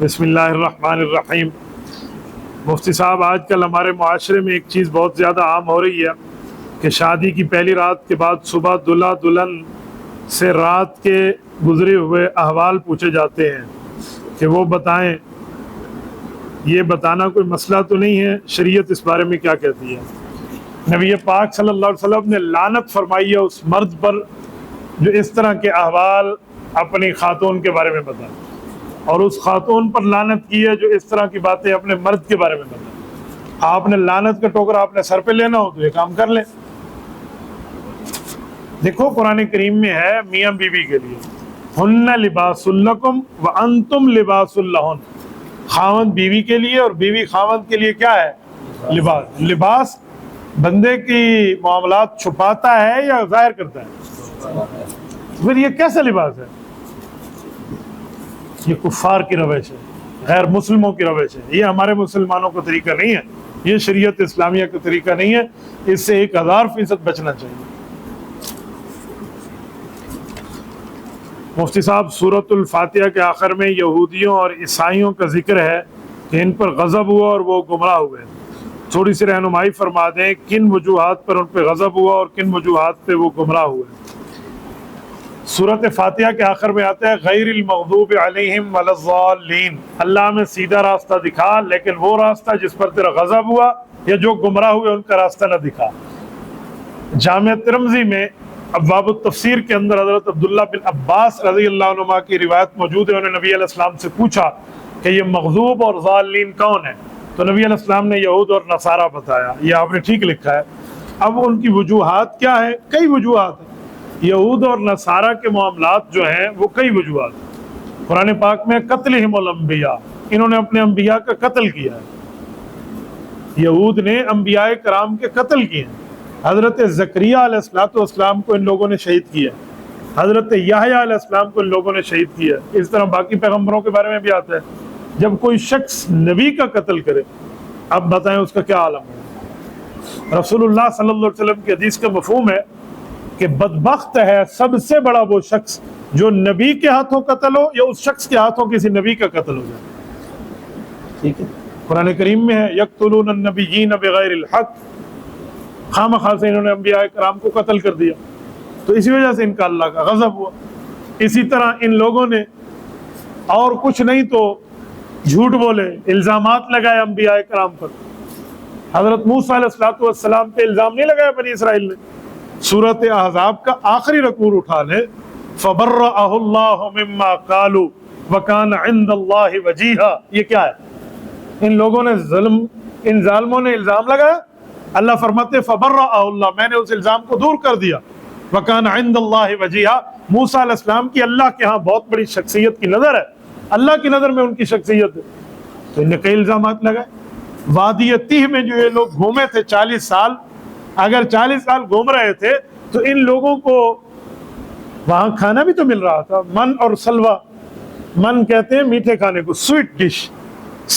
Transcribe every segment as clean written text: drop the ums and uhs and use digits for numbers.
بسم اللہ الرحمن الرحیم۔ مفتی صاحب، آج کل ہمارے معاشرے میں ایک چیز بہت زیادہ عام ہو رہی ہے کہ شادی کی پہلی رات کے بعد صبح دلہا دلہن سے رات کے گزرے ہوئے احوال پوچھے جاتے ہیں کہ وہ بتائیں۔ یہ بتانا کوئی مسئلہ تو نہیں ہے، شریعت اس بارے میں کیا کہتی ہے؟ نبی پاک صلی اللہ علیہ وسلم نے لعنت فرمائی ہے اس مرد پر جو اس طرح کے احوال اپنی خاتون کے بارے میں بتائے، اور اس خاتون پر لعنت کی ہے جو اس طرح کی باتیں اپنے مرد کے بارے میں بتائے۔ آپ نے لعنت کا ٹوکرا اپنے سر پہ لینا ہو تو یہ کام کر لیں۔ دیکھو قرآن کریم میں ہے میاں بیوی کے لیے ہن لباس لکم وانتم لباس لہن، خاوند بیوی کے لیے اور بیوی خاوند کے لیے کیا ہے؟ لباس۔ لباس بندے کی معاملات چھپاتا ہے یا ظاہر کرتا ہے؟ پھر یہ کیسا لباس ہے؟ یہ کفار کی روش ہے، غیر مسلموں کی روش ہے، یہ ہمارے مسلمانوں کا طریقہ نہیں ہے، یہ شریعت اسلامیہ کا طریقہ نہیں ہے، اس سے 1000% بچنا چاہیے۔ مفتی صاحب، سورۃ الفاتحہ کے آخر میں یہودیوں اور عیسائیوں کا ذکر ہے کہ ان پر غضب ہوا اور وہ گمراہ ہوئے، تھوڑی سی رہنمائی فرما دیں کن وجوہات پر ان پہ غضب ہوا اور کن وجوہات پہ وہ گمراہ ہوئے؟ سورۃ فاتحہ کے آخر میں آتا ہے غیر المغضوب علیہم ولا الضالین، اللہ میں سیدھا راستہ دکھا لیکن وہ راستہ جس پر تیرا غضب ہوا یا جو گمراہ ہوئے ان کا راستہ نہ دکھا۔ جامع ترمذی میں ابواب التفسیر کے اندر حضرت عبداللہ بن عباس رضی اللہ عنہما کی روایت موجود ہے، انہوں نے نبی علیہ السلام سے پوچھا کہ یہ مغضوب اور ضالین کون ہیں؟ تو نبی علیہ السلام نے یہود اور نصارہ بتایا۔ یہ آپ نے ٹھیک لکھا ہے۔ اب ان کی وجوہات کیا ہے؟ کئی وجوہات ہیں۔ یہود اور نصارہ کے معاملات جو ہیں وہ کئی وجوہات ہیں۔ قرآن پاک میں قتلہم الانبیاء، انہوں نے اپنے انبیاء کا قتل کیا ہے، یہود نے انبیاء کرام کے قتل کیے ہیں۔ حضرت زکریا علیہ السلام کو ان لوگوں نے شہید کیا، حضرت یحییٰ علیہ السلام کو ان لوگوں نے شہید کیا۔ اس طرح باقی پیغمبروں کے بارے میں بھی آتا ہے جب کوئی شخص نبی کا قتل کرے، اب بتائیں اس کا کیا عالم ہے؟ رسول اللہ صلی اللہ علیہ وسلم کی حدیث کا مفہوم ہے کہ بدبخت ہے سب سے بڑا وہ شخص جو نبی کے ہاتھوں قتل ہو یا اس شخص کے ہاتھوں کسی نبی کا قتل ہو جائے۔ ٹھیک ہے، قرآن کریم میں ہے یقتلون النبیین بغیر الحق، خامخواہ سے انہوں نے انبیاء کرام کو قتل کر دیا، تو اسی وجہ سے ان کا اللہ کا غضب ہوا۔ اسی طرح ان لوگوں نے اور کچھ نہیں تو جھوٹ بولے، الزامات لگائے انبیاء کرام پر۔ حضرت موسیٰ علیہ السلام پہ الزام نہیں لگایا بنی اسرائیل نے؟ سورۃ احزاب کا آخری رکوع اٹھا لے، فَبَرَّأَهُ اللَّهُ مِمَّا قَالُوا وَكَانَ عِندَ اللَّهِ وَجِيهًا۔ یہ کیا ہے؟ ان لوگوں نے ان ظالموں نے الزام لگایا، اللہ فرماتے فَبَرَّأَهُ اللَّهُ، میں نے اس الزام کو دور کر دیا، وَكَانَ عِندَ اللَّهِ وَجِيهًا، موسیٰ علیہ السلام کی اللہ کے ہاں بہت بڑی شخصیت کی نظر ہے، اللہ کی نظر میں ان کی شخصیت ہے، تو انہیں کئی الزامات لگائے۔ وادی تیہ میں جو یہ لوگ گھومے تھے 40 سال، اگر 40 سال گھوم رہے تھے تو ان لوگوں کو وہاں کھانا بھی تو مل رہا تھا، من اور سلوہ۔ من کہتے ہیں میٹھے کھانے کو، سویٹ ڈش،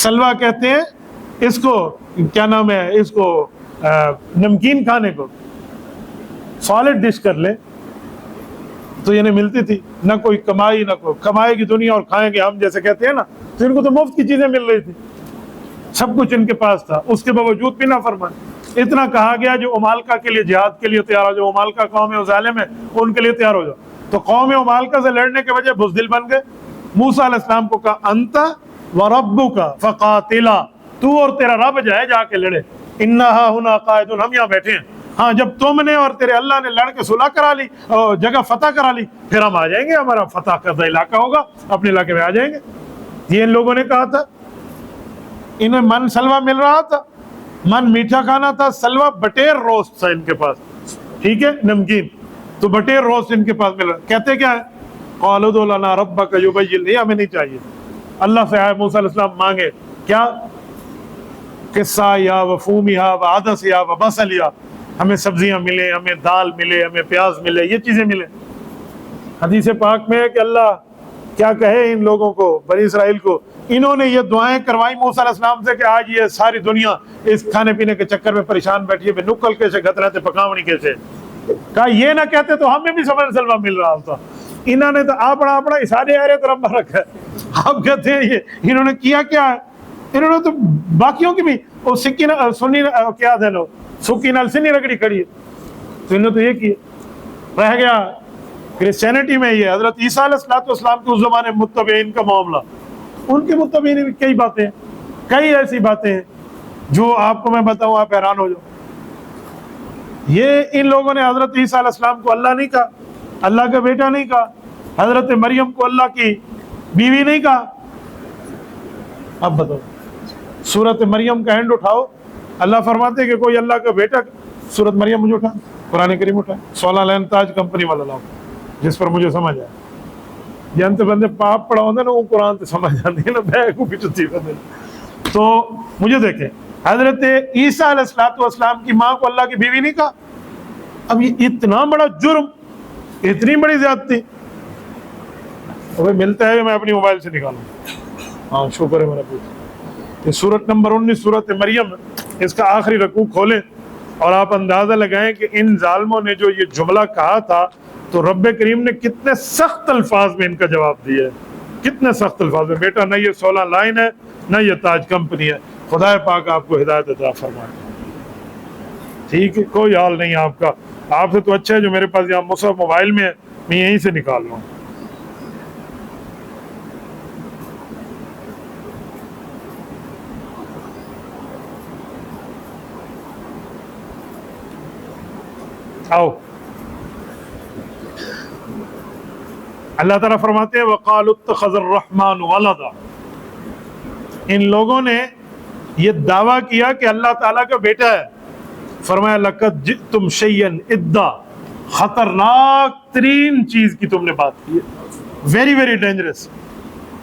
سلوہ کہتے ہیں اس کو کیا نام ہے، اس کو نمکین کھانے کو، سالڈ ڈش کر لیں تو یہ نہیں ملتی تھی، نہ کوئی کمائی نہ کوئی کمائے گی دنیا اور کھائیں گے ہم جیسے کہتے ہیں نا، تو ان کو تو مفت کی چیزیں مل رہی تھی، سب کچھ ان کے پاس تھا، اس کے باوجود بھی نافرمانی۔ اتنا کہا گیا جو امالکا کے لیے جہاد کے لیے تیار ہو جاؤ، امالکا قوم ظالم ہے ان کے لیے تیار ہو جاؤ، تو قوم امالکا سے لڑنے کے وجہ بزدل بن گئے۔ موسیٰ علیہ السلام کو کہا انت وربک فقاتلا، تو اور تیرا رب جائے جا کے لڑے، انا ہنا قاعدون، ہم یہاں بیٹھے ہیں، ہاں جب تم نے اور تیرے اللہ نے لڑ کے صلح کرا لی اور جگہ فتح کرا لی پھر ہم آ جائیں گے، ہمارا فتح کردہ علاقہ ہوگا، اپنے علاقے میں آ جائیں گے۔ یہ ان لوگوں نے کہا تھا، انہیں من سلوہ مل رہا تھا، من میٹھا کھانا تھا، سلوہ بٹیر روسٹ تھا ان کے پاس، ٹھیک ہے، نمکین، تو بٹیر روسٹ ان کے پاس مل رہا۔ کہتے کیا ہے؟ قالوا ادع لنا ربک یبین، یہ ہمیں نہیں چاہیے، اللہ سے آئے موسیٰ علیہ السلام مانگے کیا؟ قصہ یا وفومیا و عدسیا و بصلیا، ہمیں سبزیاں ملے، ہمیں دال ملے، ہمیں پیاز ملے، یہ چیزیں ملے۔ حدیث پاک میں ہے کہ اللہ کیا کہے ان لوگوں کو، بنی اسرائیل کو، انہوں نے یہ دعائیں کروائی موسیٰ علیہ السلام سے کہ آج یہ ساری دنیا اس کھانے پینے کے چکر میں پریشان بیٹھی ہے، نکل کیسے گھت رہتے پکاونی کیسے، کہا یہ نہ کہتے تو ہمیں بھی صبر سلوہ مل رہا ہوتا۔ انہوں نے تو اپنا اپنا اشارے آرے طرف رکھا ہے. آپ کہتے ہیں یہ انہوں نے کیا کیا ہے؟ انہوں نے تو باقیوں کی بھی وہ سکی سنی کیا تھا لو سکی نال سنی رگڑی کھڑی ہے. تو انہوں نے تو یہ کیا. رہ گیا کرسچینٹی میں یہ حضرت عیسیٰ علیہ السلام کے اس زمانے متبعین کا معاملہ. ان کے متبعین میں کئی باتیں ہیں, کئی ایسی باتیں ہیں جو آپ کو میں بتاؤں آپ حیران ہو جاؤ. یہ ان لوگوں نے حضرت عیسیٰ علیہ السلام کو اللہ نہیں کہا, اللہ کا بیٹا نہیں کہا, حضرت مریم کو اللہ کی بیوی نہیں کہا. اب بتاؤ سورت مریم کا ہینڈ اٹھاؤ, اللہ فرماتے کہ کوئی اللہ کا بیٹا, سورت مریم مجھے اٹھا, قرآن کریم اٹھا, 16 لائن تاج کمپنی والا لاؤ جس پر مجھے سمجھ آئے. جنت بندے پاپ پڑھا ہوندے نا وہ قرآن تے سمجھ آندی ہے نا بے کو بچتی بندے. تو مجھے دیکھیں حضرت عیسیٰ علیہ السلام کی ماں کو اللہ کی بیوی نہیں کہا. اب یہ اتنا بڑا جرم, اتنی بڑی زیادتی. ابھی ملتا ہے میں اپنی موبائل سے نکالوں. ہاں شکر ہے میرا پوچھ. یہ سورت نمبر 19 سورت مریم, اس کا آخری رکوع کھولیں اور آپ اندازہ لگائیں کہ ان ظالموں نے جو یہ جملہ کہا تھا تو رب کریم نے کتنے سخت الفاظ میں ان کا جواب دیا ہے, کتنے سخت الفاظ میں. بیٹا نہ یہ 16 لائن ہے نہ یہ تاج کمپنی ہے, خدا پاک آپ کو ہدایت عطا فرمائے. ٹھیک ہے, کوئی حال نہیں آپ کا. آپ سے تو اچھا ہے جو میرے پاس یہاں مصحف موبائل میں ہے, میں یہیں سے نکال لوں. آؤ, اللہ تعالیٰ فرماتے ہیں وَقَالُوا اتَّخَذَ الرَّحْمَنُ وَلَدًا. ان لوگوں نے یہ دعویٰ کیا کہ اللہ تعالیٰ کا بیٹا ہے. فرمایا لَقَدْ جِئْتُمْ شَيْئًا إِدًّا, خطرناک ترین چیز کی تم نے بات کی ہے, ویری ویری ڈینجرس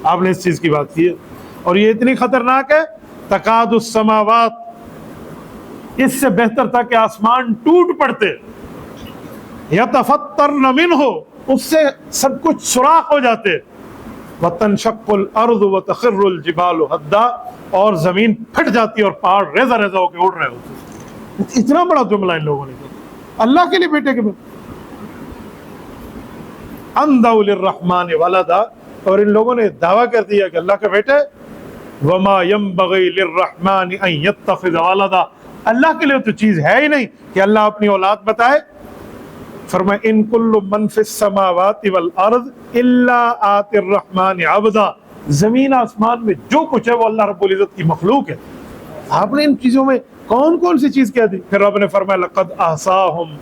آپ نے اس چیز کی بات کی ہے. اور یہ اتنی خطرناک ہے تکاد السماوات, اس سے بہتر تھا کہ آسمان ٹوٹ پڑتے, یتفطرن منہ, اس سے سب کچھ سوراخ ہو جاتے, وتنشق الارض وتخر الجبال ہدا, اور زمین پھٹ جاتی اور پہاڑ ریزہ ریزہ ہو کے اڑ رہے ہوتے. اتنا بڑا جملہ ان لوگوں نے کیا اللہ کے لیے بیٹے کے بعد. اندعوا للرحمن ولدا, اور ان لوگوں نے دعویٰ کر دیا کہ اللہ کا بیٹا ہے. وما ينبغي للرحمن ان يتخذ ولدا, اللہ کے لیے تو چیز ہے ہی نہیں کہ اللہ اپنی اولاد بتائے. فرمایا ان کل من فی السماوات والارض الا آتی الرحمن عبدا, زمین آسمان میں جو کچھ ہے وہ اللہ رب العزت کی مخلوق ہے. آپ نے ان چیزوں میں کون کون سی چیز کہہ دی؟ پھر رب نے فرمایا لقد احصاہم,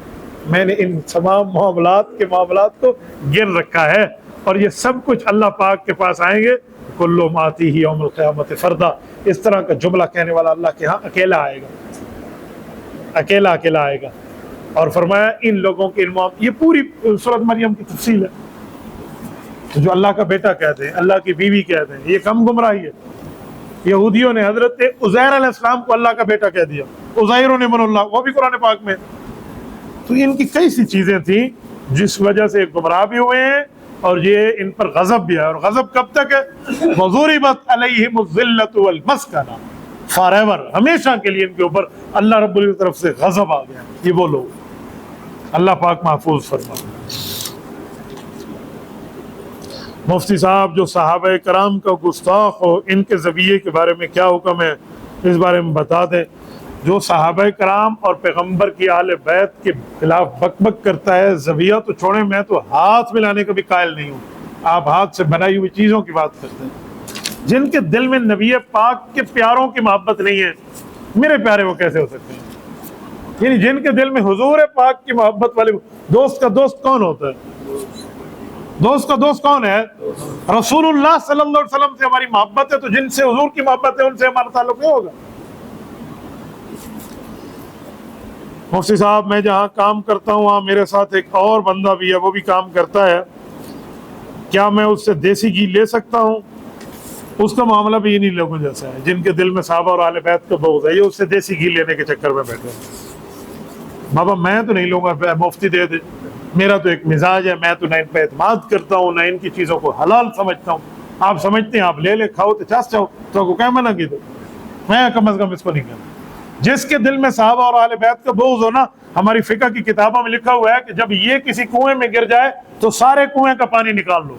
میں نے ان تمام معاملات کو گن رکھا ہے, اور یہ سب کچھ اللہ پاک کے پاس آئیں گے. کل آتیہ یوم القیامت فردا, اس طرح کا جملہ کہنے والا اللہ کے ہاں اکیلا آئے گا, اکیلا آئے گا. اور فرمایا ان لوگوں کے علم, یہ پوری سورۃ مریم کی تفصیل ہے. جو اللہ کا بیٹا کہتے ہیں, اللہ کی بیوی کہتے ہیں, یہ کم گمراہی ہے. یہودیوں نے حضرت عزیر علیہ السلام کو اللہ کا بیٹا کہہ دیا, عزیر من اللہ, وہ بھی قرآن پاک میں. تو ان کی کئی سی چیزیں تھیں جس وجہ سے گمراہ بھی ہوئے ہیں, اور یہ ان پر غضب بھی ہے. اور غضب کب تک ہے؟ وَضُرِبَتْ عَلَيْهِمُ الذِّلَّةُ وَالْمَسْكَنَةُ, فارایور, ہمیشہ کے لیے ان کے اوپر اللہ رب العزت کی طرف سے غضب آ گیا. یہ وہ لوگ, اللہ پاک محفوظ فرمائے. مفتی صاحب جو صحابہ کرام کا گستاخ ہو, ان کے ذبیحے کے بارے میں کیا حکم ہے, اس بارے میں بتا دیں. جو صحابہ کرام اور پیغمبر کی اہل بیت کے خلاف بک بک کرتا ہے, ذبیحہ تو چھوڑیں, میں تو ہاتھ ملانے کا بھی قائل نہیں ہوں. آپ ہاتھ سے بنائی ہوئی چیزوں کی بات کرتے ہیں. جن کے دل میں نبی پاک کے پیاروں کی محبت نہیں ہے, میرے پیارے وہ کیسے ہو سکتے ہیں؟ یعنی جن کے دل میں حضور پاک کی محبت والے, دوست کا دوست کون ہوتا ہے؟ دوست کا دوست کون ہے؟ رسول اللہ صلی اللہ علیہ وسلم سے ہماری محبت ہے, تو جن سے حضور کی محبت ہے ان سے ہمارا تعلق نہیں ہوگا. مفتی صاحب میں جہاں کام کرتا ہوں وہاں میرے ساتھ ایک اور بندہ بھی ہے, وہ بھی کام کرتا ہے, کیا میں اس سے دیسی گھی لے سکتا ہوں؟ اس کا معاملہ بھی انہی لوگوں جیسا ہے جن کے دل میں صحابہ اور اہل بیت کا بغض ہے, یہ اس سے دیسی گھی لینے کے چکر میں بیٹھے ہیں. بابا میں تو نہیں لوں گا, مفتی دے دے, میرا تو ایک مزاج ہے, میں تو نہ ان پہ اعتماد کرتا ہوں نہ ان کی چیزوں کو حلال سمجھتا ہوں. آپ سمجھتے ہیں آپ لے لے, کھاؤ تو چاس جاؤ, تو کو کیا منع کی, تو میں کم از کم اس کو نہیں کہتا. جس کے دل میں صحابہ اور اہل بیت کا بغض ہو نا، ہماری فقہ کی کتابوں میں لکھا ہوا ہے کہ جب یہ کسی کنویں میں گر جائے تو سارے کنویں کا پانی نکال لو۔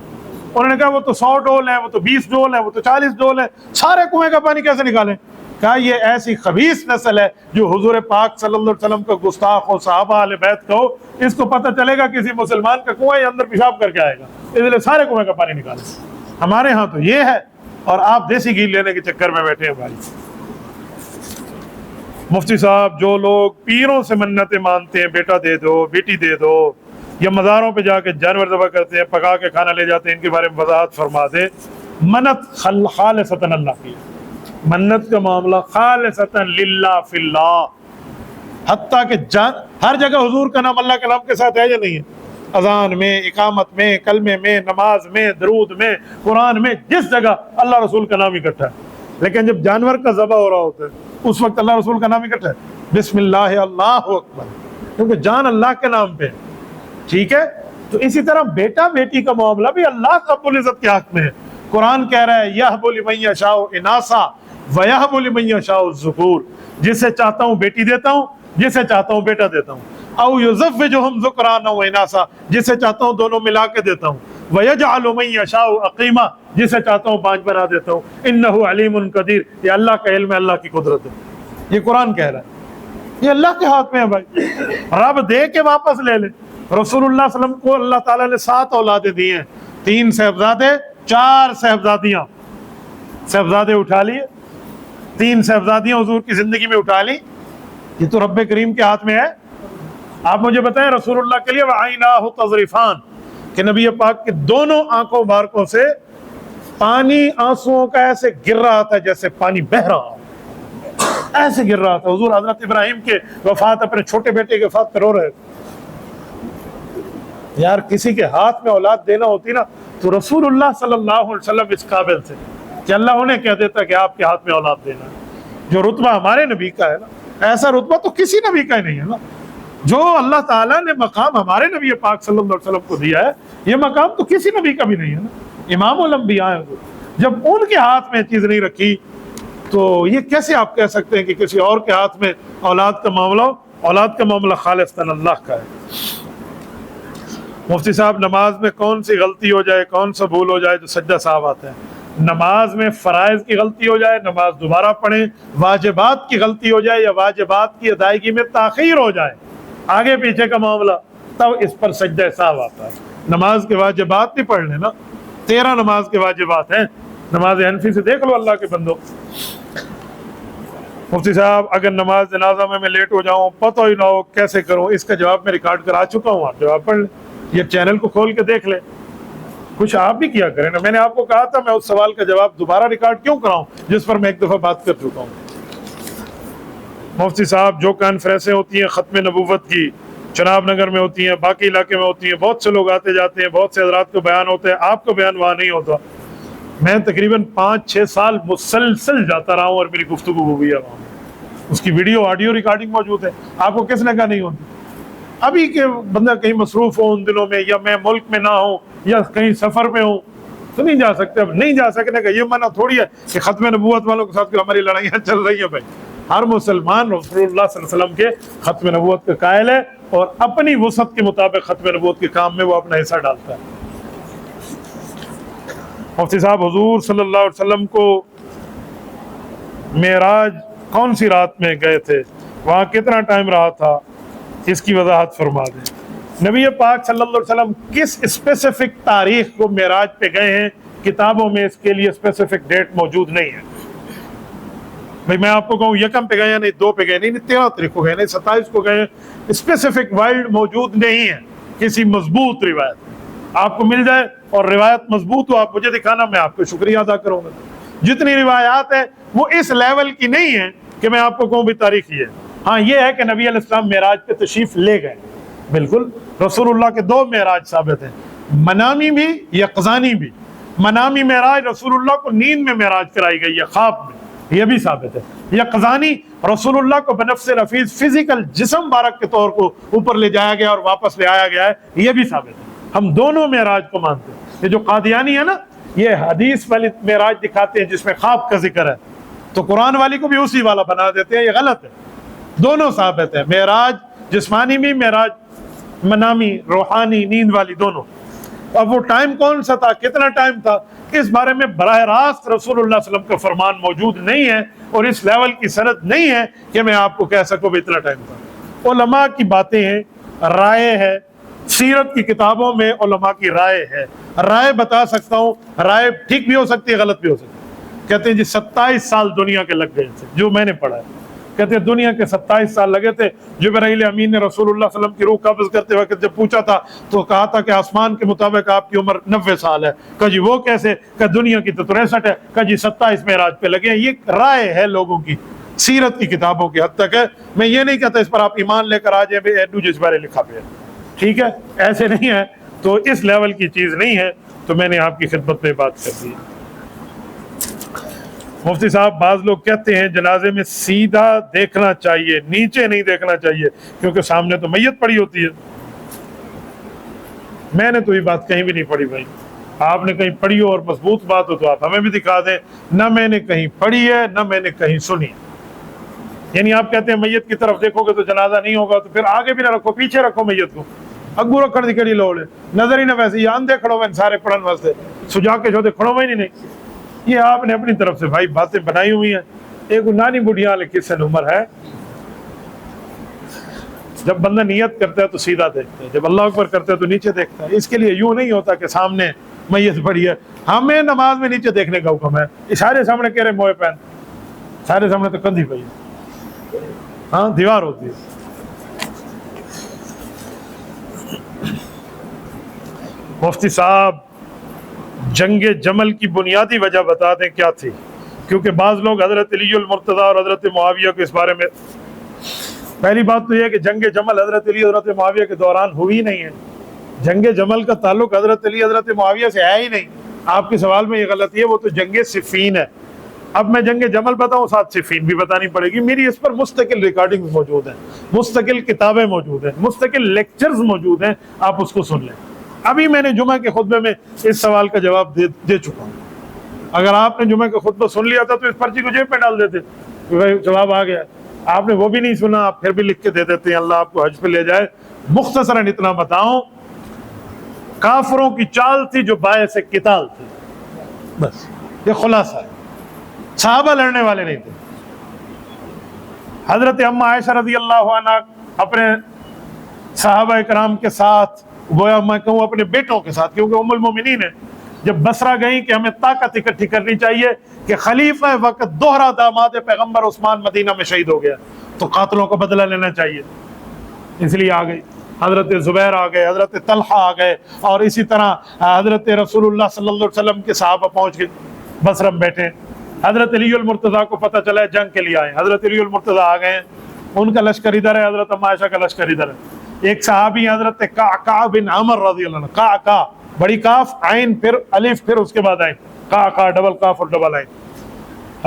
انہوں نے کہا وہ تو 100 ڈول ہیں، وہ تو 20 ڈول ہیں، وہ تو 40 ڈول ہیں، سارے کنویں کا پانی کیسے نکالیں؟ کہا یہ ایسی خبیث نسل ہے جو حضور پاک صلی اللہ علیہ وسلم کا گستاخ ہو، صحابہ اہل بیت کا ہو، اس کو پتہ چلے گا کسی مسلمان کا کنواں یا اندر پیشاب کر کے آئے گا، اس لیے سارے کنویں کا پانی نکالیں۔ ہمارے ہاں تو یہ ہے، اور آپ دیسی گھی لینے کے چکر میں بیٹھے ہیں بھائی۔ مفتی صاحب، جو لوگ پیروں سے منتیں مانتے ہیں، بیٹا دے دو، بیٹی دے دو، یا مزاروں پہ جا کے جانور ذبح کرتے ہیں، پکا کے کھانا لے جاتے ہیں، ان کے بارے میں وضاحت فرما دے۔ منت خالصتاً اللہ کی، منت کا معاملہ خالصتاً للہ فی اللہ، حتیٰ کہ ہر جگہ حضور کا نام اللہ کے نام کے ساتھ ہے یا نہیں ہے؟ اذان میں، اقامت میں، کلمے میں، نماز میں، درود میں، قرآن میں، جس جگہ اللہ رسول کا نام اکٹھا ہے۔ لیکن جب جانور کا ذبح ہو رہا ہوتا ہے اس وقت اللہ رسول کا نام اکٹھا ہے، بسم اللہ اللہ اکبر، کیونکہ جان اللہ کے نام پہ، ٹھیک ہے؟ تو اسی طرح بیٹا بیٹی کا معاملہ بھی اللہ رب العزت کے حق میں ہے۔ قرآن کہہ رہا ہے یَهْبُ لِمَن يَشَاءُ إِنَاثًا وَيَهْبُ لِمَن يَشَاءُ الذُّكُورَ، جسے چاہتا ہوں بیٹی دیتا ہوں، جسے چاہتا ہوں بیٹا دیتا ہوں، اَوْ يُزَوِّجُهُمْ ذُكْرَانًا وَإِنَاثًا، جسے چاہتا ہوں دونوں ملا کے دیتا ہوں، وَيَجْعَلُ مَن يَشَاءُ عَقِيمًا، جسے چاہتا ہوں بانج بنا دیتا ہوں، إِنَّهُ عَلِيمٌ قَدِيرٌ، یہ اللہ کا علم ہے، اللہ کی قدرت ہے، یہ قرآن کہہ رہا ہے، یہ اللہ کے ہاتھ میں ہے بھائی، رب دے کے واپس لے لے۔ رسول اللہ صلی اللہ علیہ وسلم کو اللہ تعالیٰ نے 7 اولادیں دی ہیں، 3 صاحبزادے، 4 صاحبزادیاں، صاحبزادے اٹھا لیے، 3 صاحبزادیاں حضور کی زندگی میں اٹھا لی، یہ تو رب کریم کے ہاتھ میں ہے۔ آپ مجھے بتائیں رسول اللہ کے لیے وَعَيْنَاهُ تَذْرِفَانِ، کہ نبی پاک کے دونوں آنکھوں مبارکوں سے پانی آنسوؤں کا ایسے گر رہا تھا جیسے پانی بہہ رہا ہو، ایسے گر رہا تھا۔ حضور حضرت ابراہیم کے وفات، اپنے چھوٹے بیٹے کے وفات پہ رو رہے تھے۔ یار کسی کے ہاتھ میں اولاد دینا ہوتی نا تو رسول اللہ صلی اللہ علیہ وسلم اس قابل تھے کہ اللہ انہیں کہہ دیتا کہ آپ کے ہاتھ میں اولاد دینا ہے۔ جو رتبہ ہمارے نبی کا ہے نا، ایسا رتبہ تو کسی نبی کا ہی نہیں ہے نا۔ جو اللہ تعالیٰ نے مقام ہمارے نبی پاک صلی اللہ علیہ وسلم کو دیا ہے، یہ مقام تو کسی نبی کا بھی نہیں ہے نا۔ امام الانبیاء ہیں، جب ان کے ہاتھ میں چیز نہیں رکھی تو یہ کیسے آپ کہہ سکتے ہیں کہ کسی اور کے ہاتھ میں اولاد کا معاملہ ہو؟ اولاد کا معاملہ خالصتاً اللہ کا ہے۔ مفتی صاحب، نماز میں کون سی غلطی ہو جائے، کون سا بھول ہو جائے جو سجدہ صاحب آتے ہیں؟ نماز میں فرائض کی غلطی ہو جائے، نماز دوبارہ پڑھیں، واجبات کی غلطی ہو جائے یا واجبات کی ادائیگی میں تاخیر ہو جائے، آگے پیچھے کا معاملہ، تب اس پر سجدہ صاحب آتا ہے۔ نماز کے واجبات نہیں پڑھ لینا، 13 نماز کے واجبات ہیں، نماز حنفی سے دیکھ لو اللہ کے بندو۔ مفتی صاحب، اگر نماز جنازہ میں لیٹ ہو جاؤں، پتہ ہی نہ ہو کیسے کروں، اس کا جواب میں ریکارڈ کرا چکا ہوں، آپ جواب پڑھ لیں، یہ چینل کو کھول کے دیکھ لیں، کچھ آپ بھی کیا کریں نا۔ میں نے آپ کو کہا تھا میں اس سوال کا جواب دوبارہ ریکارڈ کیوں کراؤں جس پر میں ایک دفعہ بات کر چکا ہوں۔ مفتی صاحب، جو کانفرنسیں ہوتی ہیں ختم نبوت کی، چناب نگر میں ہوتی ہیں، باقی علاقے میں ہوتی ہیں، بہت سے لوگ آتے جاتے ہیں، بہت سے حضرات کو بیان ہوتے ہیں، آپ کا بیان وہاں نہیں ہوتا۔ میں تقریباً 5-6 سال مسلسل جاتا رہا ہوں اور میری گفتگو ہوئی ہے وہاں، اس کی ویڈیو آڈیو ریکارڈنگ موجود ہے۔ آپ کو کس نے کہا نہیں ہوتی؟ ابھی کہ بندہ کہیں مصروف ہو ان دنوں میں، یا میں ملک میں نہ ہوں یا کہیں سفر میں ہوں تو نہیں جا سکتے۔ اب نہیں جا سکنے کا یہ منع تھوڑی ہے کہ ختم نبوت والوں کے ساتھ ہماری لڑائیاں چل رہی ہیں۔ بھائی ہر مسلمان رسول اللہ صلی اللہ علیہ وسلم کے ختم نبوت کا قائل ہے اور اپنی وسعت کے مطابق ختم نبوت کے کام میں وہ اپنا حصہ ڈالتا ہے۔ مفتی صاحب، حضور صلی اللہ علیہ وسلم کو معراج کون سی رات میں گئے تھے، وہاں کتنا ٹائم رہا تھا، اس کی وضاحت فرما دیں۔ نبی پاک صلی اللہ علیہ وسلم کس اسپیسیفک تاریخ کو معراج پہ گئے ہیں، کتابوں میں اس کے لیے اسپیسیفک ڈیٹ موجود نہیں ہے۔ بھائی میں آپ کو کہوں یکم پہ گئے یا نہیں، 2 پہ گئے نہیں، 13 تاریخ کو گئے نہیں، 27 کو گئے، اسپیسیفک ورلڈ موجود نہیں ہے کسی مضبوط روایت۔ آپ کو مل جائے اور روایت مضبوط ہو، آپ مجھے دکھانا، میں آپ کو شکریہ ادا کروں گا۔ جتنی روایات ہیں وہ اس لیول کی نہیں ہیں کہ میں آپ کو کہوں بھی تاریخ یہ ہے۔ ہاں یہ ہے کہ نبی علیہ السلام معراج پہ تشریف لے گئے، بالکل رسول اللہ کے 2 معراج ثابت ہیں، منامی بھی یقظانی بھی۔ منامی معراج رسول اللہ کو نیند میں معراج کرائی گئی ہے، خواب میں، یہ بھی ثابت ہے۔ یقظانی رسول اللہ کو بنفس رفیع فزیکل جسم مبارک کے طور کو اوپر لے جایا گیا اور واپس لے آیا گیا ہے، یہ بھی ثابت ہے۔ ہم دونوں معراج کو مانتے ہیں۔ یہ جو قادیانی ہے نا، یہ حدیث والی معراج دکھاتے ہیں جس میں خواب کا ذکر ہے، تو قرآن والی کو بھی اسی والا بنا دیتے ہیں، یہ غلط ہے۔ دونوں ثابت ہے، معراج جسمانی بھی، معراج منامی روحانی نیند والی دونوں۔ اب وہ ٹائم کون سا تھا، کتنا ٹائم تھا، اس بارے میں براہ راست رسول اللہ صلی اللہ علیہ وسلم کا فرمان موجود نہیں ہے، اور اس لیول کی سند نہیں ہے کہ میں آپ کو کہہ سکوں بھی اتنا ٹائم تھا۔ علماء کی باتیں ہیں، رائے ہے، سیرت کی کتابوں میں علماء کی رائے ہے، رائے بتا سکتا ہوں، رائے ٹھیک بھی ہو سکتی ہے، غلط بھی ہو سکتی ہے۔ کہتے ہیں جی 27 سال دنیا کے لگ گئے تھے، جو میں نے پڑھا ہے، کہتے ہیں دنیا کے 27 سال لگے تھے۔ جبرائیل امین نے رسول اللہ صلی اللہ علیہ وسلم کی روح قبض کرتے وقت جب پوچھا تھا تو کہا تھا کہ آسمان کے مطابق آپ کی عمر 90 سال ہے۔ کہا جی وہ کیسے؟ کہ دنیا کی تو 63 ہے۔ کہا جی 27 معراج پہ لگے ہیں۔ یہ رائے ہے لوگوں کی، سیرت کی کتابوں کی حد تک ہے۔ میں یہ نہیں کہتا اس پر آپ ایمان لے کر آ جائیں بھی جس بارے لکھا پہ ہے، ٹھیک ہے، ایسے نہیں ہے، تو اس لیول کی چیز نہیں ہے۔ تو میں نے آپ کی خدمت میں بات کر دی۔ مفتی صاحب بعض لوگ کہتے ہیں جنازے میں سیدھا دیکھنا چاہیے، نیچے نہیں دیکھنا چاہیے کیونکہ سامنے تو میت پڑی ہوتی ہے۔ میں نے تو یہ بات کہیں بھی نہیں پڑھی بھائی، آپ نے کہیں پڑھی ہو اور مضبوط بات ہو تو آپ ہمیں بھی دکھا دیں۔ نہ میں نے کہیں پڑھی ہے، نہ میں نے کہیں سنی۔ یعنی آپ کہتے ہیں میت کی طرف دیکھو گے تو جنازہ نہیں ہوگا، تو پھر آگے بھی نہ رکھو، پیچھے رکھو میت کو، اگو رکھنے کی کہڑی لوڑ ہے؟ نظر ہی نہ ویسے یہ اندھے کھڑو میں سارے پڑھن واسطے، سجا کے چھوتے کھڑو میں نہیں۔ یہ آپ نے اپنی طرف سے بھائی باتیں بنائی ہوئی ہیں۔ ایک نانی بڑھیا لے کس عمر ہے، جب بندہ نیت کرتا ہے تو سیدھا دیکھتا ہے، جب اللہ اکبر کرتا ہے تو نیچے دیکھتا ہے۔ اس کے لیے یوں نہیں ہوتا کہ سامنے میت پڑی ہے، ہمیں نماز میں نیچے دیکھنے کا حکم ہے۔ اشارے سامنے کہہ رہے موئے پہن، سارے سامنے تو کندھی پئی ہے، ہاں دیوار ہوتی ہے۔ مفتی صاحب جنگ جمل کی بنیادی وجہ بتا دیں کیا تھی، کیونکہ بعض لوگ حضرت علی المرتضیٰ اور حضرت معاویہ کو اس بارے میں۔ پہلی بات تو یہ ہے کہ جنگ جمل حضرت علی حضرت معاویہ کے دوران ہوئی نہیں ہے۔ جنگ جمل کا تعلق حضرت علی حضرت معاویہ سے ہے ہی نہیں۔ آپ کے سوال میں یہ غلطی ہے، وہ تو جنگ صفین ہے۔ اب میں جنگ جمل بتاؤں، ساتھ صفین بھی بتانی پڑے گی۔ میری اس پر مستقل ریکارڈنگ موجود ہیں، مستقل کتابیں موجود ہیں، مستقل لیکچرز موجود ہیں، آپ اس کو سن لیں۔ ابھی میں نے جمعہ کے خطبے میں اس سوال کا جواب دے چکا ہوں۔ اگر آپ نے جمعہ کا خطبہ سن لیا تھا تو اس پرچی کو جیب پہ ڈال دیتے، جواب آ گیا۔ آپ نے وہ بھی نہیں سنا، آپ پھر بھی لکھ کے دے دیتے ہیں، اللہ آپ کو حج پہ لے جائے۔ مختصراً اتنا بتاؤں، کافروں کی چال تھی جو باعث قتال تھی، بس یہ خلاصہ ہے۔ صحابہ لڑنے والے نہیں تھے۔ حضرت اما عائشہ رضی اللہ عنہ اپنے صحابہ کرام کے ساتھ، گویا میں کہوں اپنے بیٹوں کے ساتھ، کیونکہ ام المومنین ہے، جب بصرہ گئیں کہ ہمیں طاقت اکٹھی کرنی چاہیے کہ خلیفہ وقت دوہرا داماد پیغمبر عثمان مدینہ میں شہید ہو گیا، تو قاتلوں کا بدلہ لینا چاہیے، اس لیے آ گئی۔ حضرت زبیر آ گئے، حضرت طلحہ آ گئے، اور اسی طرح حضرت رسول اللہ صلی اللہ علیہ وسلم کے صحابہ پہنچ گئے، بصرہ میں بیٹھے۔ حضرت علی المرتضیٰ کو پتہ چلا ہے جنگ کے لیے آئے، حضرت علی المرتضیٰ آ گئے ہیں، ان کا لشکر ادھر ہے، حضرت اما عائشہ کا لشکر ادھر ہے۔ ایک صحابی حضرت قعقاع بن عمر رضی اللہ عنہ، قعقاع بڑی کاف عین پھر الف پھر اس کے بعد عین، قعقاع ڈبل کاف اور ڈبل عین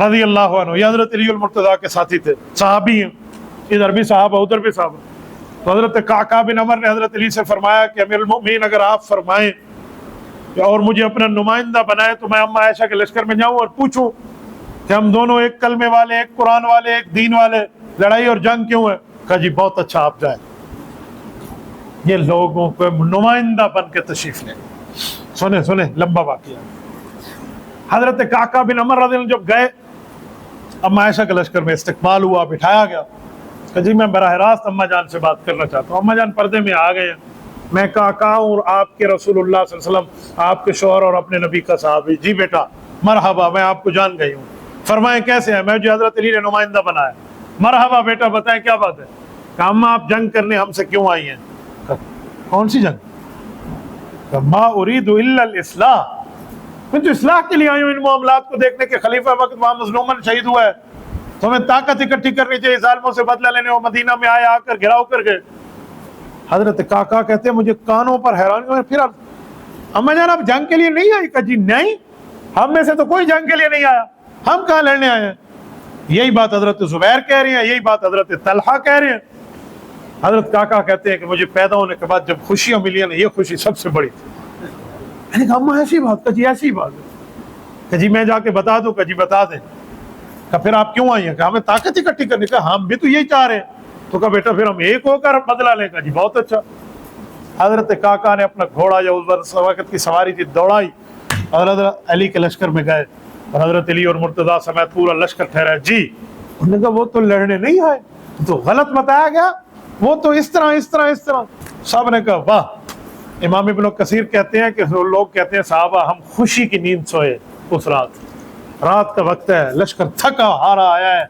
رضی اللہ عنہ، یہ حضرت علی المرتضیٰ کے ساتھی تھے، صحابی ہیں، ادھر بھی صحابہ ادھر بھی صحابہ۔ تو حضرت قعقاع بن عمر نے حضرت علی سے فرمایا کہ امیر المؤمنین اگر آپ فرمائیں اور مجھے اپنا نمائندہ بنائے تو میں اما عائشہ کے لشکر میں جاؤں اور پوچھوں کہ ہم دونوں ایک کلمے والے، ایک قرآن والے، ایک دین والے، لڑائی اور جنگ کیوں ہے؟ کہا جی بہت اچھا، آپ جائیں، یہ لوگوں کو نمائندہ بن کے تشریف لیں۔ سنیں لمبا واقعہ۔ حضرت قعقاع بن عمر رضی اللہ عنہ جب گئے، اما عائشہ کے لشکر میں استقبال ہوا، بٹھایا گیا، کہ جی میں براہ راست اما جان سے بات کرنا چاہتا ہوں۔ اما جان پردے میں آ گئے ہیں، میں قعقاع اور آپ کے رسول اللہ صلی اللہ علیہ وسلم، آپ کے شوہر اور اپنے نبی کا صحابی۔ جی بیٹا مرحبا، میں آپ کو جان گئی ہوں، فرمائیں کیسے ہیں؟ میں جو حضرت علی نے نمائندہ بنایا۔ مرحبا بیٹا بتائیں کیا بات ہے؟ کہ اما آپ جنگ کرنے ہم سے کیوں آئی ہیں؟ کون سی جنگ؟ ما اريد الا الاصلاح، میں تو اصلاح کے لیے آئی ہوں، ان معاملات کو دیکھنے کے خلیفہ وقت وہاں مظلومن شہید ہوا ہے، تو ہمیں طاقت اکٹھی کرنی چاہیے، ظالموں سے بدلہ لینے۔ وہ مدینہ میں آئے، آ کر گھراؤ کر گئے۔ حضرت قعقاع کہتے ہیں مجھے کانوں پر حیران، پھر اما جان آپ جنگ کے لیے نہیں آئی؟ کہ جی نہیں، ہم میں سے تو کوئی جنگ کے لیے نہیں آیا، ہم کہاں لڑنے آئے ہیں؟ یہی بات حضرت زبیر کہہ رہے ہیں، یہی بات حضرت طلحہ کہہ رہے ہیں۔ حضرت قعقاع کہتے ہیں کہ مجھے پیدا ہونے کے بعد جب خوشیاں ملی ہیں، یہ خوشی سب سے بڑی تھی۔ میں نے کہا اما ایسی بات؟ کہ جی ایسی بات ہے۔ کہ جی میں جا کے بتا دوں؟ کہ جی بتا دیں۔ کہ پھر آپ کیوں آئی ہیں؟ کہ ہمیں طاقت اکٹھی کرنے کا، ہم بھی تو یہی چاہ رہے ہیں۔ تو کہا بیٹا پھر ہم ایک ہو کر بدلہ لیں گا. جی بہت اچھا. حضرت کاکا نے اپنا گھوڑا جو اس وقت کی سواری تھی دوڑائی اور حضرت علی کے لشکر میں گئے اور حضرت علی اور مرتضیٰ سمیت پورا لشکر ٹھہرا. جی انہوں نے کہا وہ تو لڑنے نہیں آئے, تو غلط بتایا گیا, وہ تو اس طرح اس طرح اس طرح. سب نے کہا واہ. امام ابن کثیر کہتے ہیں کہ لوگ کہتے ہیں صحابہ ہم خوشی کی نیند سوئے اس رات کا وقت ہے, لشکر تھکا ہارا آیا ہے,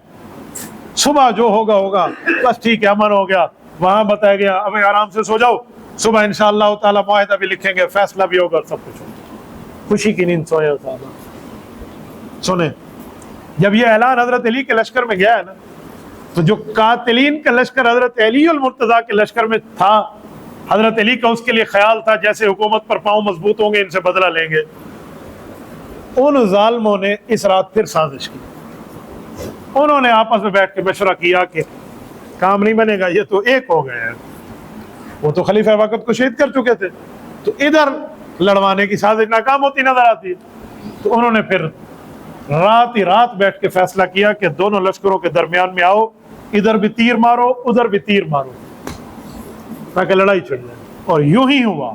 صبح جو ہوگا ہوگا, بس ٹھیک ہے امن ہو گیا. وہاں بتایا گیا اب آرام سے سو جاؤ, صبح انشاءاللہ تعالی معاہدہ بھی لکھیں گے, فیصلہ بھی ہوگا, سب کچھ ہوگا. خوشی کی نیند سوئے صحابہ. سنیں, جب یہ اعلان حضرت علی کے لشکر میں گیا ہے نا, تو جو قاتلین کا لشکر حضرت علی المرتضیٰ کے لشکر میں تھا, حضرت علی کا اس کے لیے خیال تھا جیسے حکومت پر پاؤں مضبوط ہوں گے ان سے بدلہ لیں گے. ان ظالموں نے اس رات پھر سازش کی. انہوں نے آپس میں بیٹھ کے مشورہ کیا کہ کام نہیں بنے گا, یہ تو ایک ہو گئے ہیں, وہ تو خلیفہ وقت کو شہید کر چکے تھے, تو ادھر لڑوانے کی سازش ناکام ہوتی نظر آتی ہے. تو انہوں نے پھر رات ہی رات بیٹھ کے فیصلہ کیا کہ دونوں لشکروں کے درمیان میں آؤ, ادھر بھی تیر مارو ادھر بھی تیر مارو تاکہ لڑائی چھڑ جائے. اور یوں ہی ہوا,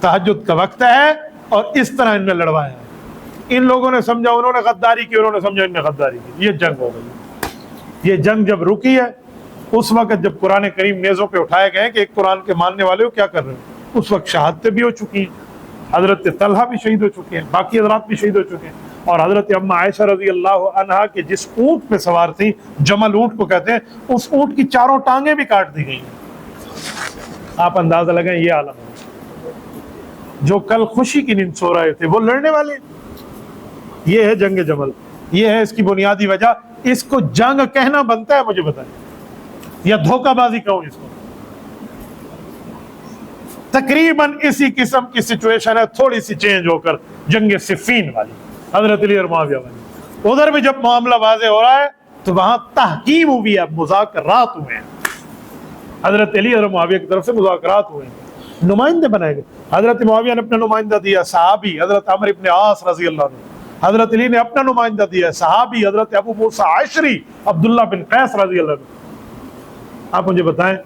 تہجد کا وقت ہے اور اس طرح ان نے لڑوایا. ان لوگوں نے سمجھا انہوں نے غداری کی, انہوں نے سمجھا ان نے غداری کی, یہ جنگ ہو گئی. یہ جنگ جب رکی ہے اس وقت جب قرآن کریم نیزوں پہ اٹھائے گئے کہ ایک قرآن کے ماننے والے ہو کیا کر رہے ہیں, اس وقت شہادتیں بھی ہو چکی ہیں, حضرت طلحہ بھی شہید ہو چکے ہیں, باقی حضرات بھی شہید ہو چکے ہیں. اور حضرت اما عائشہ رضی اللہ عنہا کے جس اونٹ پہ سوار تھی, جمل اونٹ کو کہتے ہیں, اس اونٹ کی چاروں ٹانگیں بھی کاٹ دی گئی ہیں. آپ اندازہ لگائیں یہ عالم ہے. جو کل خوشی کی نیند سو رہے تھے وہ لڑنے والے. یہ ہے جنگ جمل, یہ ہے اس کی بنیادی وجہ. اس کو جنگ کہنا بنتا ہے مجھے بتائیں, یا دھوکہ بازی کہوں اس کو؟ تقریباً اسی قسم کی سچویشن ہے, تھوڑی سی چینج ہو کر جنگ صفین والی, حضرت علی اور معاویہ والی. ادھر بھی جب معاملہ واضح ہو رہا ہے تو وہاں تحکیم ہوئی ہے, مذاکرات ہوئے ہیں. حضرت علی اور معاویہ کی طرف سے مذاکرات ہوئے ہیں, نمائندے بنائے گئے. حضرت معاویہ نے اپنا نمائندہ دیا صحابی حضرت عمرو ابن عاص رضی اللہ عنہ. حضرت علی نے اپنا نمائندہ دیا صحابی حضرت ابو موسیٰ عشری عبداللہ بن قیس رضی اللہ عنہ. آپ مجھے بتائیں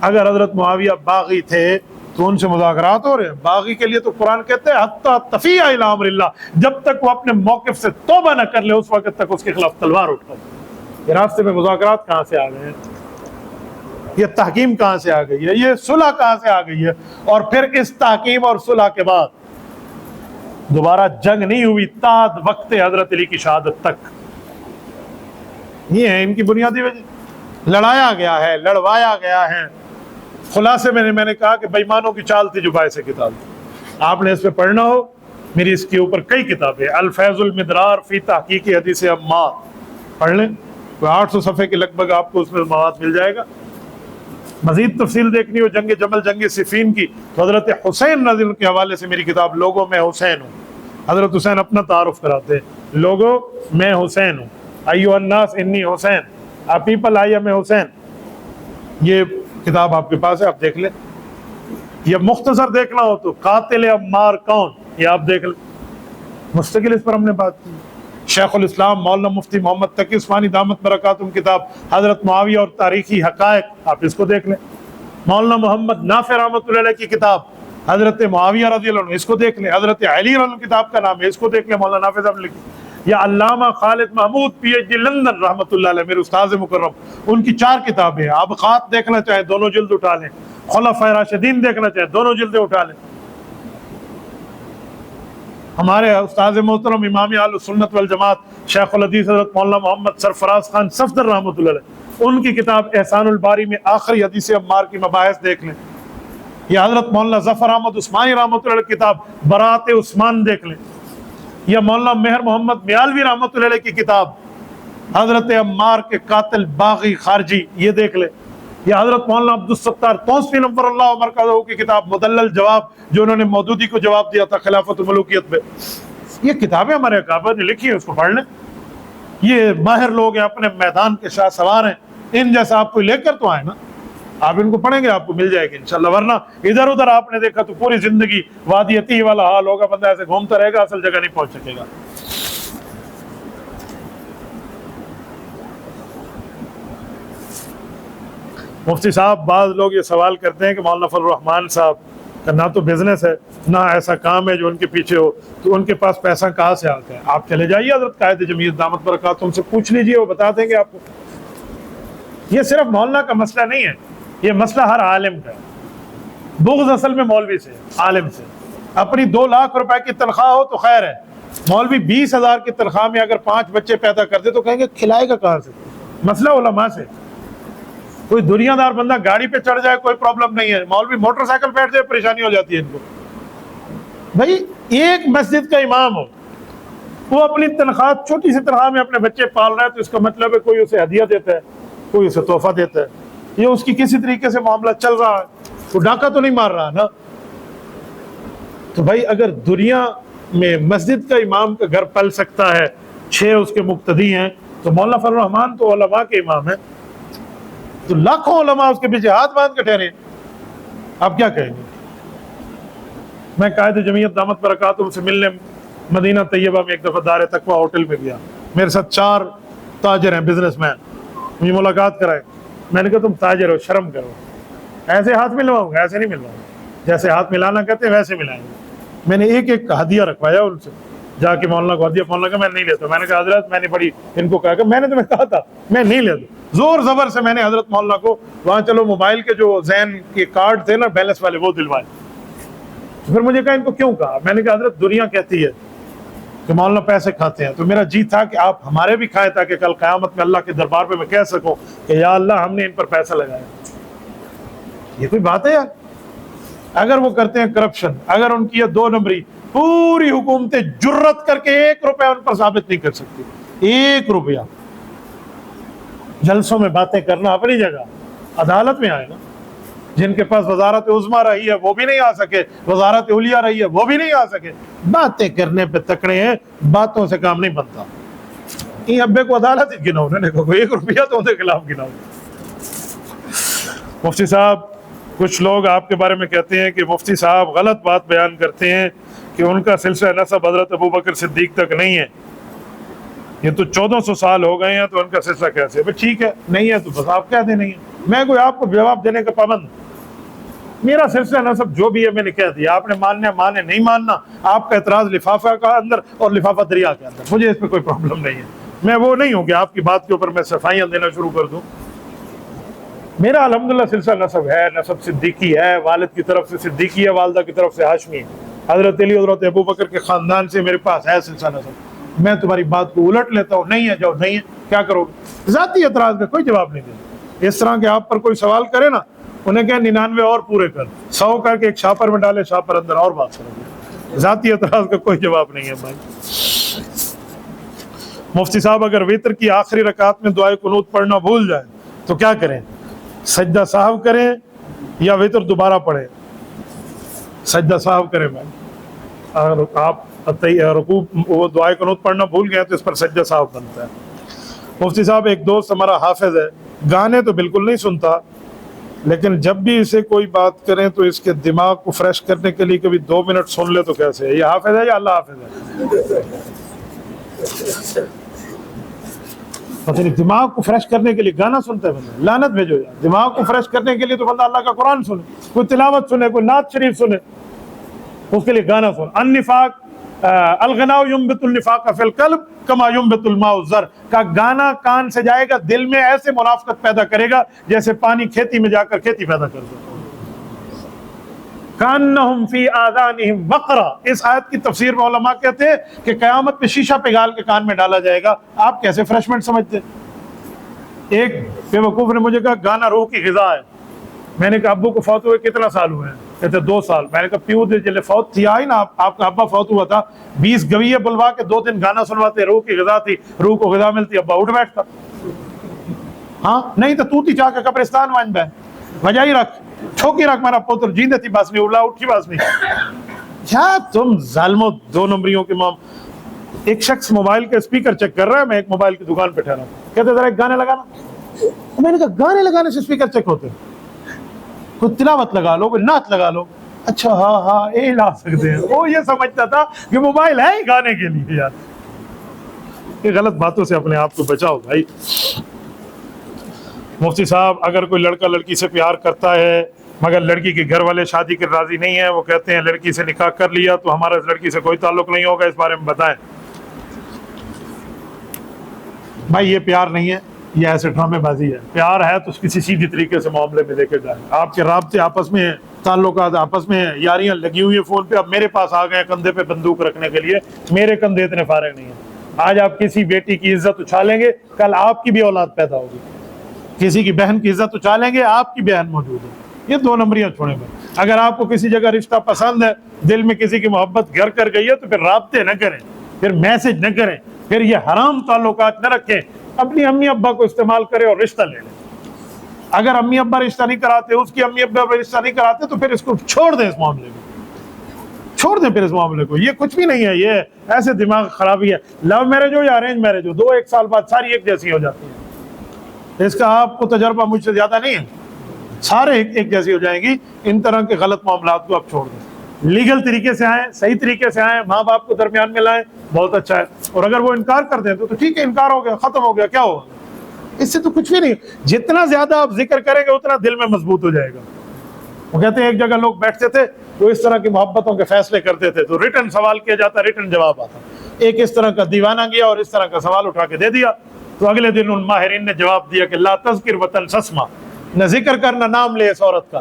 اگر حضرت معاویہ باغی تھے تو ان سے مذاکرات ہو رہے ہیں؟ باغی کے لیے تو قرآن کہتے ہیں حتی تفیع الی امر اللہ, جب تک وہ اپنے موقف سے توبہ نہ کر لے اس وقت تک اس کے خلاف تلوار اٹھائے. یہ راستے میں مذاکرات کہاں سے آ گئے ہیں؟ یہ تحکیم کہاں سے آ گئی ہے؟ یہ صلح کہاں سے آ گئی ہے؟ اور پھر اس تحکیم اور صلح کے بعد دوبارہ جنگ نہیں ہوئی تاد وقت حضرت علی کی شہادت تک. یہ ہے ان کی بنیادی وجہ. لڑایا گیا ہے, لڑوایا گیا ہے. خلاصے میں نے کہا کہ بےمانوں کی چال تھی جو باعث کتاب تھی. آپ نے اس پہ پڑھنا ہو, میری اس کے اوپر کئی کتابیں, الفیض المدرار فی تحقیق حدیث عمار پڑھ لیں, 800 صفحے کے لگ بھگ آپ کو اس میں مواد مل جائے گا. مزید تفصیل دیکھنی ہو جنگ جمل جنگ صفین کی تو حضرت حسین رضی اللہ کے حوالے سے میری کتاب لوگوں میں حسین ہوں. حضرت حسین اپنا تعارف کراتے ہیں, لوگوں میں حسین ہوں, ایھا الناس انی حسین, آ پیپل آئی ایم حسین. یہ کتاب آپ کے پاس ہے, آپ دیکھ لیں. یہ مختصر دیکھنا ہو تو قاتل عمار کون, یہ آپ دیکھ لیں. مستقل اس پر ہم نے بات کی. شیخ الاسلام مولانا مفتی محمد تقی عثمانی دامت برکاتہم کتاب حضرت معاویہ اور تاریخی حقائق, آپ اس کو دیکھ لیں. مولانا محمد نافع رحمۃ اللہ علیہ کی کتاب حضرت معاویہ رضی اللہ عنہ, اس کو دیکھ لیں. حضرت علی رضی اللہ عنہ کتاب کا نام ہے, اس کو دیکھ لیں, مولانا نافع صاحب نے لکھی. یا علامہ Khalid Mahmood P H D London رحمۃ اللہ علیہ, میرے استاذ مکرم, ان کی 4 کتابیں ہیں. آپ خط دیکھنا چاہیں دونوں جلد اٹھا لیں, خلفائے راشدین دیکھنا چاہیں دونوں جلدیں اٹھا لیں. ہمارے استاذ محترم امام اہل سنت والجماعت شیخ الحدیث حضرت مولانا محمد سرفراز خان صفدر رحمۃ اللہ علیہ, ان کی کتاب احسان الباری میں آخری حدیث عمار کی مباحث دیکھ لیں. یا حضرت مولانا ظفر احمد عثمانی رحمۃ اللہ علیہ کتاب برات عثمان دیکھ لیں. یا مولانا مہر محمد میالوی رحمۃ اللہ علیہ کی کتاب حضرت عمار کے قاتل باغی خارجی, یہ دیکھ لیں. یا حضرت مولانا عبدالستار تونسوی نور اللہ مرکزہ کی کتاب مدلل جواب, جو انہوں نے مودودی کو جواب دیا تھا خلافت ملوکیت پہ. یہ کتابیں ہمارے اکابر نے لکھی ہیں, اس کو پڑھ لیں. یہ ماہر لوگ ہیں, اپنے میدان کے شاہ سوار ہیں. ان جیسا آپ کو لے کر تو آئے نا, آپ ان کو پڑھیں گے آپ کو مل جائے گی انشاءاللہ. ورنہ ادھر ادھر آپ نے دیکھا تو پوری زندگی وادیتی والا حال ہوگا, بندہ ایسے گھومتا رہے گا, اصل جگہ نہیں پہنچ سکے گا. مفتی صاحب بعض لوگ یہ سوال کرتے ہیں کہ مولانا فضل الرحمان صاحب کا نہ تو بزنس ہے نہ ایسا کام ہے جو ان کے پیچھے ہو، تو ان کے پاس پیسہ کہاں سے آتا ہے؟ آپ چلے جائیے حضرت قائد جمعیت دامت برکاتہم سے پوچھ لیجئے، وہ بتا دیں گے آپ کو۔ یہ صرف مولانا کا مسئلہ نہیں ہے، یہ مسئلہ ہر عالم کا ہے۔ بغض اصل میں مولوی سے، عالم سے۔ اپنی 2 لاکھ روپے کی تنخواہ ہو تو خیر ہے، مولوی 20,000 کی تنخواہ میں اگر 5 بچے پیدا کر دے تو کہیں گے کھلائے گا کہاں سے؟ مسئلہ علماء سے۔ کوئی دنیا دار بندہ گاڑی پہ چڑھ جائے کوئی پرابلم نہیں ہے، مولوی موٹر سائیکل بیٹھ جائے پریشانی ہو جاتی ہے ان کو۔ بھائی ایک مسجد کا امام ہو، وہ اپنی تنخواہ، چھوٹی سی تنخواہ میں اپنے بچے پال رہا ہے، تو اس کا مطلب ہے کوئی اسے ہدیہ دیتا ہے، کوئی اسے تحفہ دیتا ہے، یہ اس کی کسی طریقے سے معاملہ چل رہا ہے، وہ ڈاکہ تو نہیں مار رہا نا۔ تو بھائی اگر دنیا میں مسجد کا امام کا گھر پل سکتا ہے، 6 اس کے مقتدی ہیں، تو مولانا فضل الرحمان تو علماء کے امام ہیں، تو لاکھوں علماء اس کے پیچھے ہاتھ باندھ کے ٹھہرے۔ آپ کیا کہیں گے؟ میں قائد جمعیت دامت برکاتہم سے ملنے مدینہ طیبہ میں ایک دفعہ دار تقویٰ ہوٹل میں گیا، میرے ساتھ 4 تاجر ہیں، بزنس مین، مجھے ملاقات کرائے۔ میں نے کہا تم تاجر ہو، شرم کرو، ایسے ہاتھ ملواؤں گا؟ ایسے نہیں ملواؤں گا، جیسے ہاتھ ملانا کہتے ہیں ویسے ملائیں گے۔ میں نے ایک ہدیہ رکھوایا ان سے، جا کے مولانا کو ہدیہ، مولانا کا میں نہیں لیتا۔ میں نے کہا حضرت میں نے بڑی ان کو کہا کہ میں نے تمہیں کہا تھا میں نہیں لیتا، زور زبر سے میں نے حضرت مولانا کو وہاں چلو موبائل کے جو زین کے کارڈ تھے نا بیلنس والے وہ دلوائے۔ پھر مجھے کہا ان کو کیوں کہا؟ میں نے کہا حضرت دنیا کہتی ہے کہ مولانا پیسے کھاتے ہیں، تو میرا جی تھا کہ آپ ہمارے بھی کھائیں تاکہ کل قیامت میں اللہ کے دربار پہ میں کہہ سکوں کہ یا اللہ ہم نے ان پر پیسہ لگایا۔ یہ کوئی بات ہے یار؟ اگر وہ کرتے ہیں کرپشن، اگر ان کی یہ 2 نمبری، پوری حکومتیں جرت کر کے 1 روپے ان پر ثابت نہیں کر سکتی، 1 روپیہ۔ جلسوں میں باتیں کرنا اپنی جگہ، عدالت میں آئے نا۔ جن کے پاس وزارت عظمیٰ رہی ہے وہ بھی نہیں آ سکے، وزارت اولیاء رہی ہے وہ بھی نہیں آ سکے، باتیں کرنے پہ تکڑے ہیں، باتوں سے کام نہیں بنتا۔ یہ ابے کو عدالت ہی گناؤ، انہوں نے کہا 1 روپیہ تو ان کے خلاف گناؤ۔ مفتی صاحب کچھ لوگ آپ کے بارے میں کہتے ہیں کہ مفتی صاحب غلط بات بیان کرتے ہیں کہ ان کا سلسلہ نسب حضرت ابوبکر صدیق تک نہیں ہے، یہ تو 1400 سال ہو گئے ہیں، تو ان کا سلسلہ کیسے؟ بھئی ٹھیک ہے نہیں ہے تو بس آپ کہہ دیں نہیں ہے، میں کوئی آپ کو جواب دینے کا پابند ہوں۔ میرا سلسلہ نسب جو بھی ہے میں نے کہہ دیا، آپ نے ماننا مانے، نہیں ماننا آپ کا اعتراض لفافہ کا اندر اور لفافہ دریا کے اندر، مجھے اس پہ کوئی پرابلم نہیں ہے۔ میں وہ نہیں ہوں کہ آپ کی بات کے اوپر میں صفائیاں دینا شروع کر دوں۔ میرا الحمدللہ سلسلہ نسب ہے، نسب صدیقی ہے، والد کی طرف سے صدیقی ہے، والدہ کی طرف سے ہاشمی ہے، حضرت علی حضرت ابوبکر کے خاندان سے میرے پاس ہے سلسلہ نسب۔ میں تمہاری بات کو الٹ لیتا ہوں، نہیں ہے جاؤ، نہیں ہے کیا کرو گے؟ ذاتی اعتراض کا کوئی جواب نہیں دے۔ اس طرح کے آپ پر کوئی سوال کرے نا، انہیں کہیں 99 اور پورے کر، 100 کر کے ایک شاپر میں ڈالے، شاپر اندر اور بات کرو گے۔ ذاتی اعتراض کا کوئی جواب نہیں ہے بھائی۔ مفتی صاحب اگر وتر کی آخری رکعت میں دعائے قنوت پڑھنا بھول جائے تو کیا کریں؟ سجدہ سہو کریں یا وتر دوبارہ پڑھیں؟ سجدہ سہو کریں بھائی۔ اگر آپ رکوع وہ دعائے قنوت پڑھنا بھول گئے تو اس پر سجدہ سہو بنتا ہے۔ مفتی صاحب ایک دوست ہمارا حافظ ہے، گانے تو بالکل نہیں سنتا، لیکن جب بھی اسے کوئی بات کریں تو اس کے دماغ کو فریش کرنے کے لیے کبھی 2 منٹ سن لے تو کیسے ہے؟ یہ حافظ ہے یا اللہ حافظ ہے؟ پتہ نہیں، دماغ کو فریش کرنے کے لیے گانا سنتا ہے بندہ، لعنت بھیجو یار۔ دماغ کو فریش کرنے کے لیے تو بندہ اللہ کا قرآن سنے، کوئی تلاوت سنے، کوئی نعت شریف سنے، اس کے لیے گانا سنے۔ النفاق الغناء ينبت النفاق فی القلب کما ينبت الماء الزر، کا گانا کان سے جائے گا، دل میں ایسے منافقت پیدا کرے گا جیسے پانی کھیتی میں جا کر کھیتی پیدا کر دے۔ کانہم فی آذانہم وقرا، اس آیت کی تفسیر میں علماء کہتے ہیں کہ قیامت میں شیشہ پگھال کے کان میں ڈالا جائے گا۔ آپ کیسے فریشمنٹ سمجھتے؟ ایک بے وقوف نے مجھے کہا گانا روح کی غذا ہے۔ میں نے کہا ابو کو فوت ہوئے کتنا سال ہوئے ہیں؟ کہتے 2 سال۔ میں نے کہا پیو دے جلے فوت تھی آئی نا، آپ کا ابا فوت ہوا تھا، 20 گویے بلوا کے 2 دن گانا سنواتے، روح کی غذا تھی، روح کو غذا ملتی، ابا اٹھ بیٹھتا۔ ہاں نہیں تو تو چاہ کے قبرستان وائن بہ وجائی رکھ، ٹھوکی رکھ، میرا پوتر جیندے تھی بس نہیں، اڑا اٹھی بس نہیں۔ کیا تم ظالمو 2 نمبریوں کے مام۔ ایک شخص موبائل کا اسپیکر چیک کر رہا ہے، میں ایک موبائل کی دکان پہ ٹھہرا ہوں، کہتے ذرا ایک گانے لگانا۔ میں نے کہا گانے لگانے سے اسپیکر چیک ہوتے؟ کوئی تلاوت لگا لو، کوئی نعت لگا لو۔ اچھا ہاں یہ لا سکتے ہیں۔ وہ یہ سمجھتا تھا کہ موبائل ہے ہی گانے کے لیے۔ یار یہ غلط باتوں سے اپنے آپ کو بچاؤ بھائی۔ مفتی صاحب اگر کوئی لڑکا لڑکی سے پیار کرتا ہے مگر لڑکی کے گھر والے شادی کے راضی نہیں ہیں، وہ کہتے ہیں لڑکی سے نکاح کر لیا تو ہمارا اس لڑکی سے کوئی تعلق نہیں ہوگا، اس بارے میں بتائیں۔ بھائی یہ پیار نہیں ہے، یہ ایسے ڈرامے بازی ہے۔ پیار ہے تو کسی سیدھی طریقے سے معاملے میں لے کے جائیں۔ آپ کے رابطے آپس میں ہیں، تعلقات آپس میں ہیں، یاریاں لگی ہوئی ہیں فون پہ۔ اب میرے پاس آ گئے کندھے پہ بندوق رکھنے کے لیے، میرے کندھے اتنے فارغ نہیں ہیں۔ آج آپ کسی بیٹی کی عزت اچھالیں گے، کل آپ کی بھی اولاد پیدا ہوگی۔ کسی کی بہن کی عزت اچھالیں گے، آپ کی بہن موجود ہے۔ یہ دو نمبریاں چھوڑیں گے۔ اگر آپ کو کسی جگہ رشتہ پسند ہے، دل میں کسی کی محبت گھر کر گئی ہے، تو پھر رابطے نہ کریں، پھر میسج نہ کریں، پھر یہ حرام تعلقات نہ رکھیں۔ اپنی امی ابا کو استعمال کرے اور رشتہ لے لیں۔ اگر امی ابا رشتہ نہیں کراتے، اس کی امی ابا رشتہ نہیں کراتے، تو پھر اس کو چھوڑ دیں، اس معاملے میں چھوڑ دیں پھر اس معاملے کو۔ یہ کچھ بھی نہیں ہے، یہ ایسے دماغ خرابی ہے۔ لو میرج ہو یا ارینج میرج ہو، 2-1 سال بعد ساری ایک جیسی ہو جاتی ہے۔ اس کا آپ کو تجربہ مجھ سے زیادہ نہیں ہے، سارے ایک جیسی ہو جائیں گی۔ ان طرح کے غلط معاملات کو آپ چھوڑ دیں، لیگل طریقے سے آئیں، صحیح طریقے سے آئیں، ماں باپ کو درمیان میں لائیں، بہت اچھا ہے۔ اور اگر وہ انکار کر دیں تو ٹھیک ہے، انکار ہو گیا، ختم ہو گیا، کیا ہوگا؟ اس سے تو کچھ بھی نہیں۔ جتنا زیادہ آپ ذکر کریں گے اتنا دل میں مضبوط ہو جائے گا۔ وہ کہتے ہیں ایک جگہ لوگ بیٹھتے تھے، وہ اس طرح کی محبتوں کے فیصلے کرتے تھے، تو ریٹن سوال کیا جاتا، ریٹن جواب آتا۔ ایک اس طرح کا دیوانہ گیا اور اس طرح کا سوال اٹھا کے دے دیا، تو اگلے دن ان ماہرین نے جواب دیا کہ لا تذکر وطن سسما، نہ ذکر کرنا نام لے اس عورت کا۔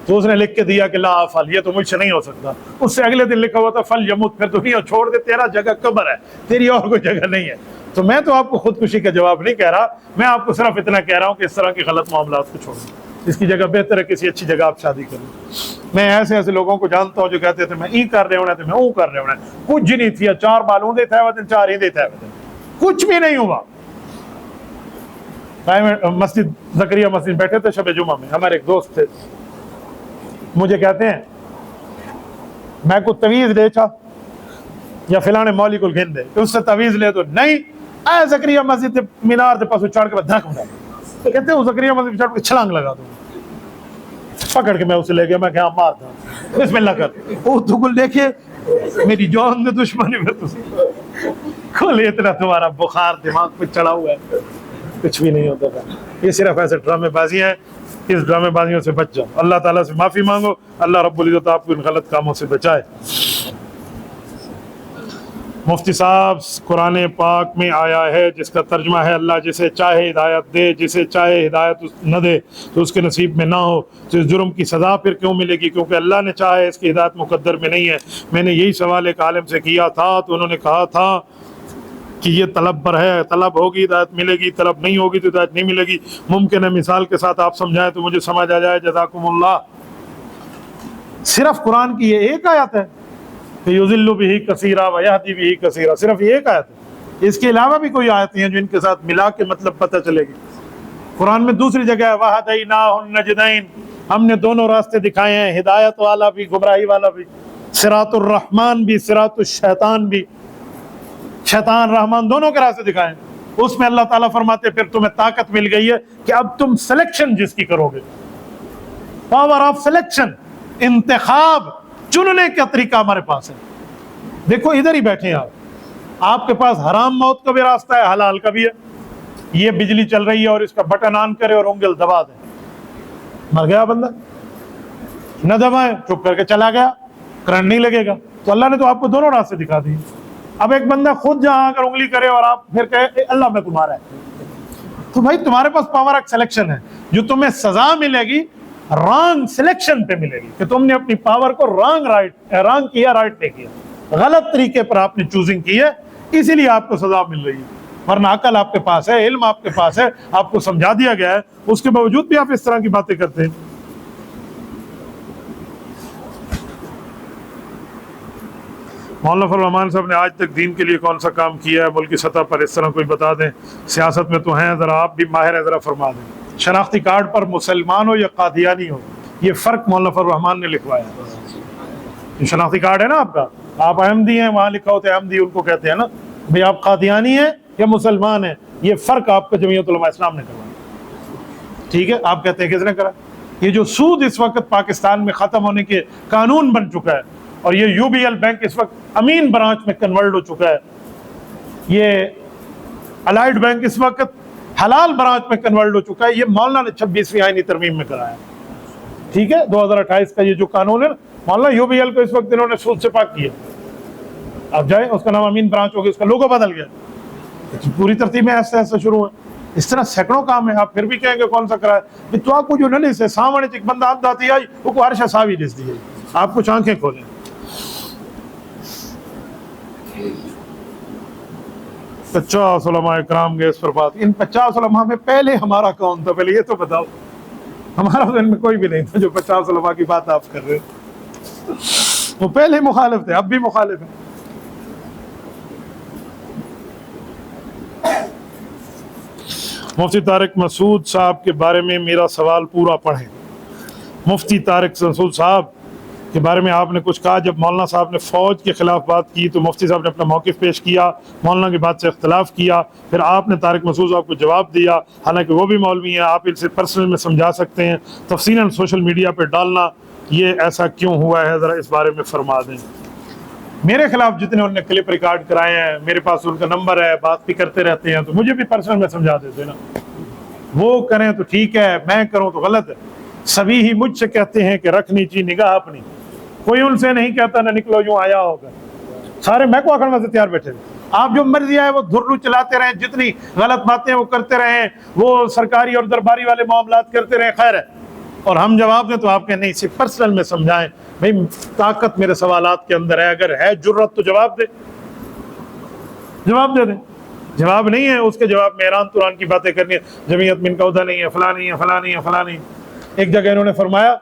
تو اس نے لکھ کے دیا کہ لا افعل، یہ تو مجھ سے نہیں ہو سکتا۔ اس سے اگلے دن لکھا ہوا تھا فل یموت، پھر دنیا چھوڑ دے، تیرا جگہ قبر ہے، تیری اور کوئی جگہ نہیں ہے۔ تو میں تو آپ کو خودکشی کا جواب نہیں کہہ رہا، میں آپ کو صرف اتنا کہہ رہا ہوں کہ اس طرح کے غلط معاملات کو چھوڑیں، اس کی جگہ بہتر ہے کسی اچھی جگہ آپ شادی کریں۔ میں ایسے لوگوں کو جانتا ہوں جو کہتے تھے میں ای کر رہے ہونا تھے، میں او کر رہے ہونا، کچھ نہیں تھی، 4 بالوں دے تھے وطن 4 ہی دے تھے، کچھ بھی نہیں ہوا۔ مسجد زکریا مسجد بیٹھے تھے شب جمعہ میں، ہمارے ایک دوست تھے، مجھے کہتے ہیں میں کو تویز لے چا یا فلانے مولی کو گھن دے، اس سے تویز لے تو نہیں، اے زکریا مسجد مینار دے پاسوں چڑھ کے دھک مارا، تو کہتے ہیں وہ زکریا مسجد چڑھ کے چھلانگ لگا دوں، پکڑ کے میں اسے لے گیا، میں کہا مار دوں، بسم اللہ کر، وہ تو کو لے کے میری جان نے دشمنی میں تو کھولے، اتنا تمہارا بخار دماغ پہ چڑھا ہوا ہے، کچھ بھی نہیں ہوتا تھا۔ یہ صرف ایسے ڈرامے بازی ہیں، اس ڈرامے بازیوں سے بچ جاؤ، اللہ تعالیٰ سے معافی مانگو، اللہ رب العزت آپ کو ان غلط کاموں سے بچائے۔ مفتی صاحب قرآن پاک میں آیا ہے جس کا ترجمہ ہے اللہ جسے چاہے ہدایت دے، جسے چاہے ہدایت نہ دے تو اس کے نصیب میں نہ ہو، تو اس جرم کی سزا پھر کیوں ملے گی؟ کیونکہ اللہ نے چاہا ہے، اس کی ہدایت مقدر میں نہیں ہے۔ میں نے یہی سوال ایک عالم سے کیا تھا تو انہوں نے کہا تھا کہ یہ طلب پر ہے، طلب ہوگی ہدایت ملے گی، طلب نہیں ہوگی تو ہدایت نہیں ملے گی۔ ممکن ہے مثال کے ساتھ آپ سمجھائیں تو مجھے سمجھ آ جائے، جزاکم اللہ۔ صرف قرآن کی یہ ایک آیت ہے کہ یضل بہ کثیرا ویہدی بہ کثیرا، صرف یہ ایک آیت ہے، اس کے علاوہ بھی کوئی آیتیں ہیں جو ان کے ساتھ ملا کے مطلب پتہ چلے گی؟ قرآن میں دوسری جگہ ہے وہدیناہ النجدین، ہم نے دونوں راستے دکھائے ہیں، ہدایت والا بھی گمراہی والا بھی، صراط الرحمن بھی صراط الشیطان بھی، شیطان رحمان دونوں کے راستے دکھائے ہیں۔ اس میں اللہ تعالیٰ فرماتے پھر تمہیں طاقت مل گئی ہے کہ اب تم سلیکشن جس کی کرو گے، پاور آف سلیکشن، انتخاب چننے کا طریقہ ہمارے پاس ہے۔ دیکھو ادھر ہی بیٹھے ہیں آپ کے پاس حرام موت کا بھی راستہ ہے، حلال کا بھی ہے۔ یہ بجلی چل رہی ہے اور اس کا بٹن آن کرے اور انگل دبا دیں، مر گیا بندہ، نہ دبائیں چپ کر کے چلا گیا، کرنٹ نہیں لگے گا۔ تو اللہ نے تو آپ کو دونوں راستے دکھا دیے۔ اب ایک بندہ خود جہاں اگر انگلی کرے اور آپ پھر کہے اللہ میں تمہارا ہے، تو بھائی تمہارے پاس پاور آف سلیکشن ہے، جو تمہیں سزا ملے گی رانگ سلیکشن پہ ملے گی، کہ تم نے اپنی پاور کو رانگ کیا، رائٹ نہیں کیا، غلط طریقے پر آپ نے چوزنگ کی ہے، اسی لیے آپ کو سزا مل رہی ہے۔ ورنہ عقل آپ کے پاس ہے، علم آپ کے پاس ہے، آپ کو سمجھا دیا گیا ہے، اس کے باوجود بھی آپ اس طرح کی باتیں کرتے ہیں۔ مولانا فضل الرحمان صاحب نے آج تک دین کے لیے کون سا کام کیا ہے؟ ملکی سطح پر اس طرح کوئی بتا دیں، سیاست میں تو ہیں، ذرا آپ بھی ماہر ہیں، ذرا فرما دیں۔ شناختی کارڈ پر مسلمان ہو یا قادیانی ہو، یہ فرق مولانا فضل الرحمان نے لکھوایا ہے۔ یہ شناختی کارڈ ہے نا آپ کا، آپ احمدی ہیں، وہاں لکھا ہوتا ہے احمدی، ان کو کہتے ہیں نا بھئی آپ قادیانی ہیں یا مسلمان ہیں، یہ فرق آپ کا جمعیت علماء اسلام نے کروایا، ٹھیک ہے؟ آپ کہتے ہیں کس نے کرا؟ یہ جو سود اس وقت پاکستان میں ختم ہونے کے قانون بن چکا ہے، اور یہ یو بی ایل بینک اس وقت امین برانچ میں کنورٹ ہو چکا ہے، یہ الائیڈ بینک اس وقت حلال برانچ میں کنورٹ ہو چکا ہے. یہ مولانا نے 26ویں آئینی ترمیم میں کرایا. ٹھیک ہے, 2028 کا یہ جو قانون ہے, مولانا UBL کو اس وقت انہوں نے سود سے پاک کیا. آپ جائیں, اس کا نام امین برانچ ہو گیا, اس کا لوگو بدل گیا. پوری ترتیب میں ایسے ایسے شروع ہے. اس طرح سینکڑوں کام ہیں. آپ پھر بھی کہیں گے کون سا کرا ہے, تو آپ کو جو نہ سے سامنے ایک بندہ آپ داتی آئی وہ کو ہرشا ساوی دس دی. آپ کچھ آنکھیں کھولیں. 50 علماء اکرام گئے اس پر بات. ان 50 علماء میں پہلے ہمارا کون تھا؟ پہلے یہ تو بتاؤ. ہمارا تو ان میں کوئی بھی نہیں تھا جو 50 علماء کی بات آپ کر رہے ہیں. وہ پہلے مخالف تھے, اب بھی مخالف ہیں. مفتی طارق مسعود صاحب کے بارے میں میرا سوال پورا پڑھیں. مفتی طارق مسعود صاحب کے بارے میں آپ نے کچھ کہا. جب مولانا صاحب نے فوج کے خلاف بات کی تو مفتی صاحب نے اپنا موقف پیش کیا, مولانا کی بات سے اختلاف کیا, پھر آپ نے طارق مسعود صاحب کو جواب دیا, حالانکہ وہ بھی مولوی ہیں. آپ ان سے پرسنل میں سمجھا سکتے ہیں, تفصیلاً سوشل میڈیا پہ ڈالنا. یہ ایسا کیوں ہوا ہے, ذرا اس بارے میں فرما دیں. میرے خلاف جتنے انہوں نے کلپ ریکارڈ کرائے ہیں, میرے پاس ان کا نمبر ہے, بات بھی کرتے رہتے ہیں, تو مجھے بھی پرسنل میں سمجھا دیتے نا. وہ کریں تو ٹھیک ہے, میں کروں تو غلط ہے. سبھی ہی مجھ سے کہتے ہیں کہ رکھنی چاہیے نگاہ اپنی. کوئی ان سے نہیں کہتا نہ نکلو یوں آیا ہوگا. سارے میں کو آخر میں سے تیار بیٹھے. آپ جو مرضی آئے وہ دھرلو چلاتے رہیں, جتنی غلط باتیں وہ کرتے رہیں, وہ سرکاری اور درباری والے معاملات کرتے رہیں, خیر ہے. اور ہم جواب دیں تو آپ کے نہیں, صرف پرسنل میں سمجھائیں. بھائی طاقت میرے سوالات کے اندر ہے, اگر ہے جرت تو جواب دے, جواب دے دیں. جواب نہیں ہے اس کے جواب میں ایران توران کی باتیں کرنی ہے, جمعیت من کا عہدہ نہیں ہے, فلاں نہیں ہے, فلاں نہیں ہے, فلاں نہیں. ایک جگہ انہوں نے فرمایا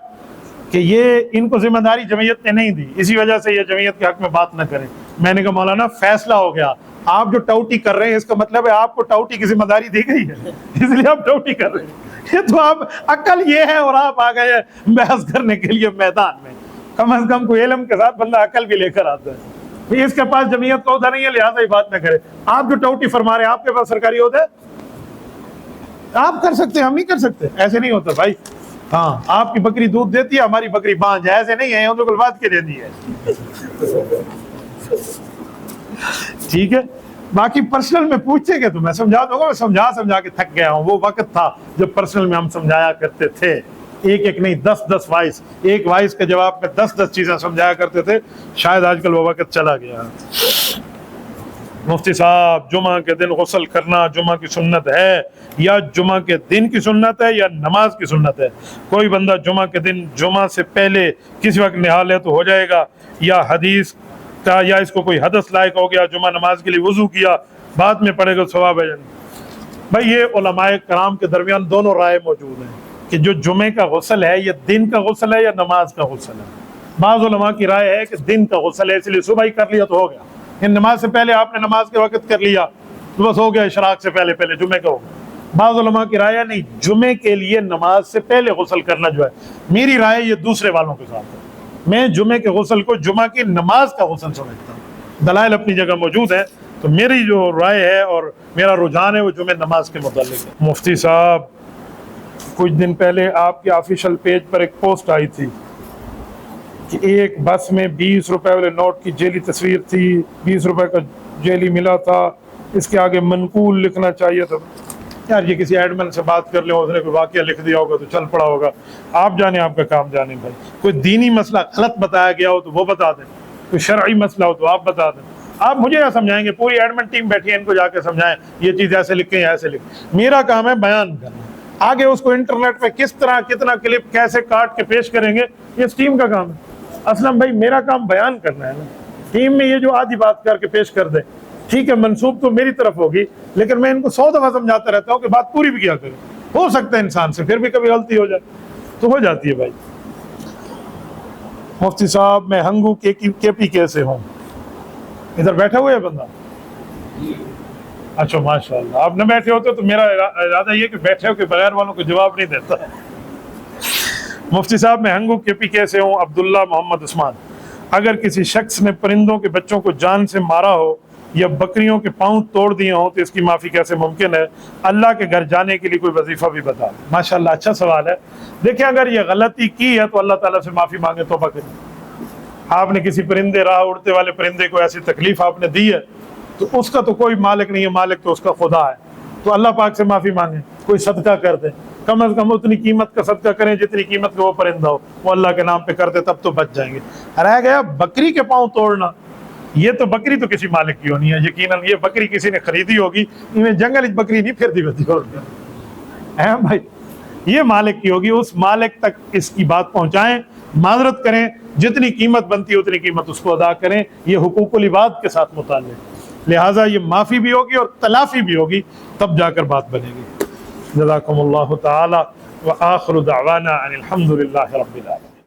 کہ یہ ان کو ذمہ داری جمعیت نے نہیں دی, اسی وجہ سے یہ جمعیت کے حق میں بات نہ کریں. میں نے کہا مولانا فیصلہ ہو گیا, آپ جو ٹاؤٹی کر رہے ہیں اس کا مطلب ہے آپ کو ٹاؤٹی کی ذمہ داری دی گئی ہے, اس لیے آپ ٹاؤٹی کر رہے ہیں. یہ تو آپ عقل یہ ہے اور آپ آ گئے بحث کرنے کے لیے میدان میں. کم از کم کوئی علم کے ساتھ بندہ عقل بھی لے کر آتا ہے. اس کے پاس جمعیت کا عہدہ نہیں ہے لہٰذا ہی بات نہ کرے. آپ جو ٹاؤٹی فرما رہے ہیں آپ کے پاس سرکاری عہدہ ہے, آپ کر سکتے ہیں, ہم نہیں کر سکتے. ایسے نہیں ہوتا بھائی. ہاں آپ کی بکری دودھ دیتی ہے, ہماری بکری بانج ہے, ایسے نہیں ہے, ان کو بات کے دے دی ہے. ٹھیک ہے, باقی پرسنل میں پوچھتے گے تو میں سمجھا دوں گا. میں سمجھا کے تھک گیا ہوں. وہ وقت تھا جب پرسنل میں ہم سمجھایا کرتے تھے, ایک نہیں 10 وائس, ایک وائس کے جواب میں 10 چیزیں سمجھایا کرتے تھے. شاید آج کل وہ وقت چلا گیا. مفتی صاحب جمعہ کے دن غسل کرنا جمعہ کی سنت ہے یا جمعہ کے دن کی سنت ہے یا نماز کی سنت ہے؟ کوئی بندہ جمعہ کے دن جمعہ سے پہلے کسی وقت نہا لے تو ہو جائے گا, یا حدیث کا, یا اس کو کوئی حدث لائق ہو گیا, جمعہ نماز کے لیے وضو کیا بعد میں پڑھے گا ثواب ہے. بھائی یہ علماء کرام کے درمیان دونوں رائے موجود ہیں کہ جو جمعے کا غسل ہے یہ دن کا غسل ہے یا نماز کا غسل ہے. بعض علماء کی رائے ہے کہ دن کا غسل ہے, اس لیے صبح ہی کر لیا تو ہو گیا. نماز سے پہلے آپ نے نماز کے وقت کر لیا تو بس ہو گیا, اشراق سے پہلے پہلے جمعے کا ہوگا. بعض علماء کی رائے نہیں, جمعے کے لیے نماز سے پہلے غسل کرنا جو ہے. میری رائے یہ دوسرے والوں کے ساتھ ہے. میں جمعے کے غسل کو جمعہ کی نماز کا غسل سمجھتا ہوں. دلائل اپنی جگہ موجود ہیں, تو میری جو رائے ہے اور میرا رجحان ہے وہ جمعہ نماز کے متعلق ہے. مفتی صاحب کچھ دن پہلے آپ کے آفیشیل پیج پر ایک پوسٹ آئی تھی کہ ایک بس میں 20 روپے والے نوٹ کی جیلی تصویر تھی, 20 روپے کا جیلی ملا تھا, اس کے آگے منقول لکھنا چاہیے تھا. یار یہ کسی ایڈمن سے بات کر لیں, اس نے کوئی واقعہ لکھ دیا ہوگا تو چل پڑا ہوگا. آپ جانیں, آپ کا کام جانیں. بھائی کوئی دینی مسئلہ غلط بتایا گیا ہو تو وہ بتا دیں, کوئی شرعی مسئلہ ہو تو آپ بتا دیں. آپ مجھے کیا سمجھائیں گے؟ پوری ایڈمن ٹیم بیٹھی ہے, ان کو جا کے سمجھائیں یہ چیز ایسے لکھیں یا ایسے لکھیں. میرا کام ہے بیان کرنا. آگے اس کو انٹرنیٹ پہ کس طرح کتنا کلپ کیسے کاٹ کے پیش کریں گے یہ اس ٹیم کا کام ہے. اسلم بھائی میرا کام بیان کرنا ہے نا. ٹیم میں یہ جو آدھی بات کر کے پیش کر دیں ٹھیک ہے, منسوب تو میری طرف ہوگی, لیکن میں ان کو 100 دفعہ سمجھاتا رہتا ہوں کہ بات پوری بھی کیا کریں. ہو سکتا ہے انسان سے پھر بھی کبھی غلطی ہو جائے تو ہو جاتی ہے. بھائی مفتی صاحب میں ہنگو کے پی کے سے ہوں. ادھر بیٹھا ہوا ہے بندہ؟ اچھا ماشاء اللہ. آپ نہ بیٹھے ہوتے تو میرا ارادہ یہ کہ بیٹھے ہو کے بغیر والوں کو جواب نہیں دیتا. مفتی صاحب میں ہنگو کے پی کے سے ہوں. عبداللہ محمد عثمان. اگر کسی شخص نے پرندوں کے بچوں کو جان سے مارا ہو یا بکریوں کے پاؤں توڑ دیے ہوں تو اس کی معافی کیسے ممکن ہے؟ اللہ کے گھر جانے کے لیے کوئی وظیفہ بھی بتا. ماشاء اللہ اچھا سوال ہے. دیکھیں اگر یہ غلطی کی ہے تو اللہ تعالیٰ سے معافی مانگے, توبہ کریں. آپ نے کسی پرندے, راہ اڑتے والے پرندے کو ایسی تکلیف آپ نے دی ہے تو اس کا تو کوئی مالک نہیں ہے, مالک تو اس کا خدا ہے. تو اللہ پاک سے معافی مانگیں، کوئی صدقہ کر دیں، کم از کم اتنی قیمت کا صدقہ کریں جتنی قیمت کا وہ پرندہ ہو، وہ اللہ کے نام پہ کرتے تب تو بچ جائیں گے۔ رہ گیا بکری کے پاؤں توڑنا، یہ تو بکری تو کسی مالک کی ہونی ہے، یقیناً یہ بکری کسی نے خریدی ہوگی، انہیں جنگل بکری نہیں پھر دی ہوگی، بھائی یہ مالک کی ہوگی، اس مالک تک اس کی بات پہنچائیں، معذرت کریں، جتنی قیمت بنتی ہے اتنی قیمت اس کو ادا کریں، یہ حقوق العباد کے ساتھ متعلق، لہٰذا یہ معافی بھی ہوگی اور تلافی بھی ہوگی، تب جا کر بات بنے گی۔ جزاکم اللہ تعالی وآخر دعوانا ان الحمد للہ رب العالمین۔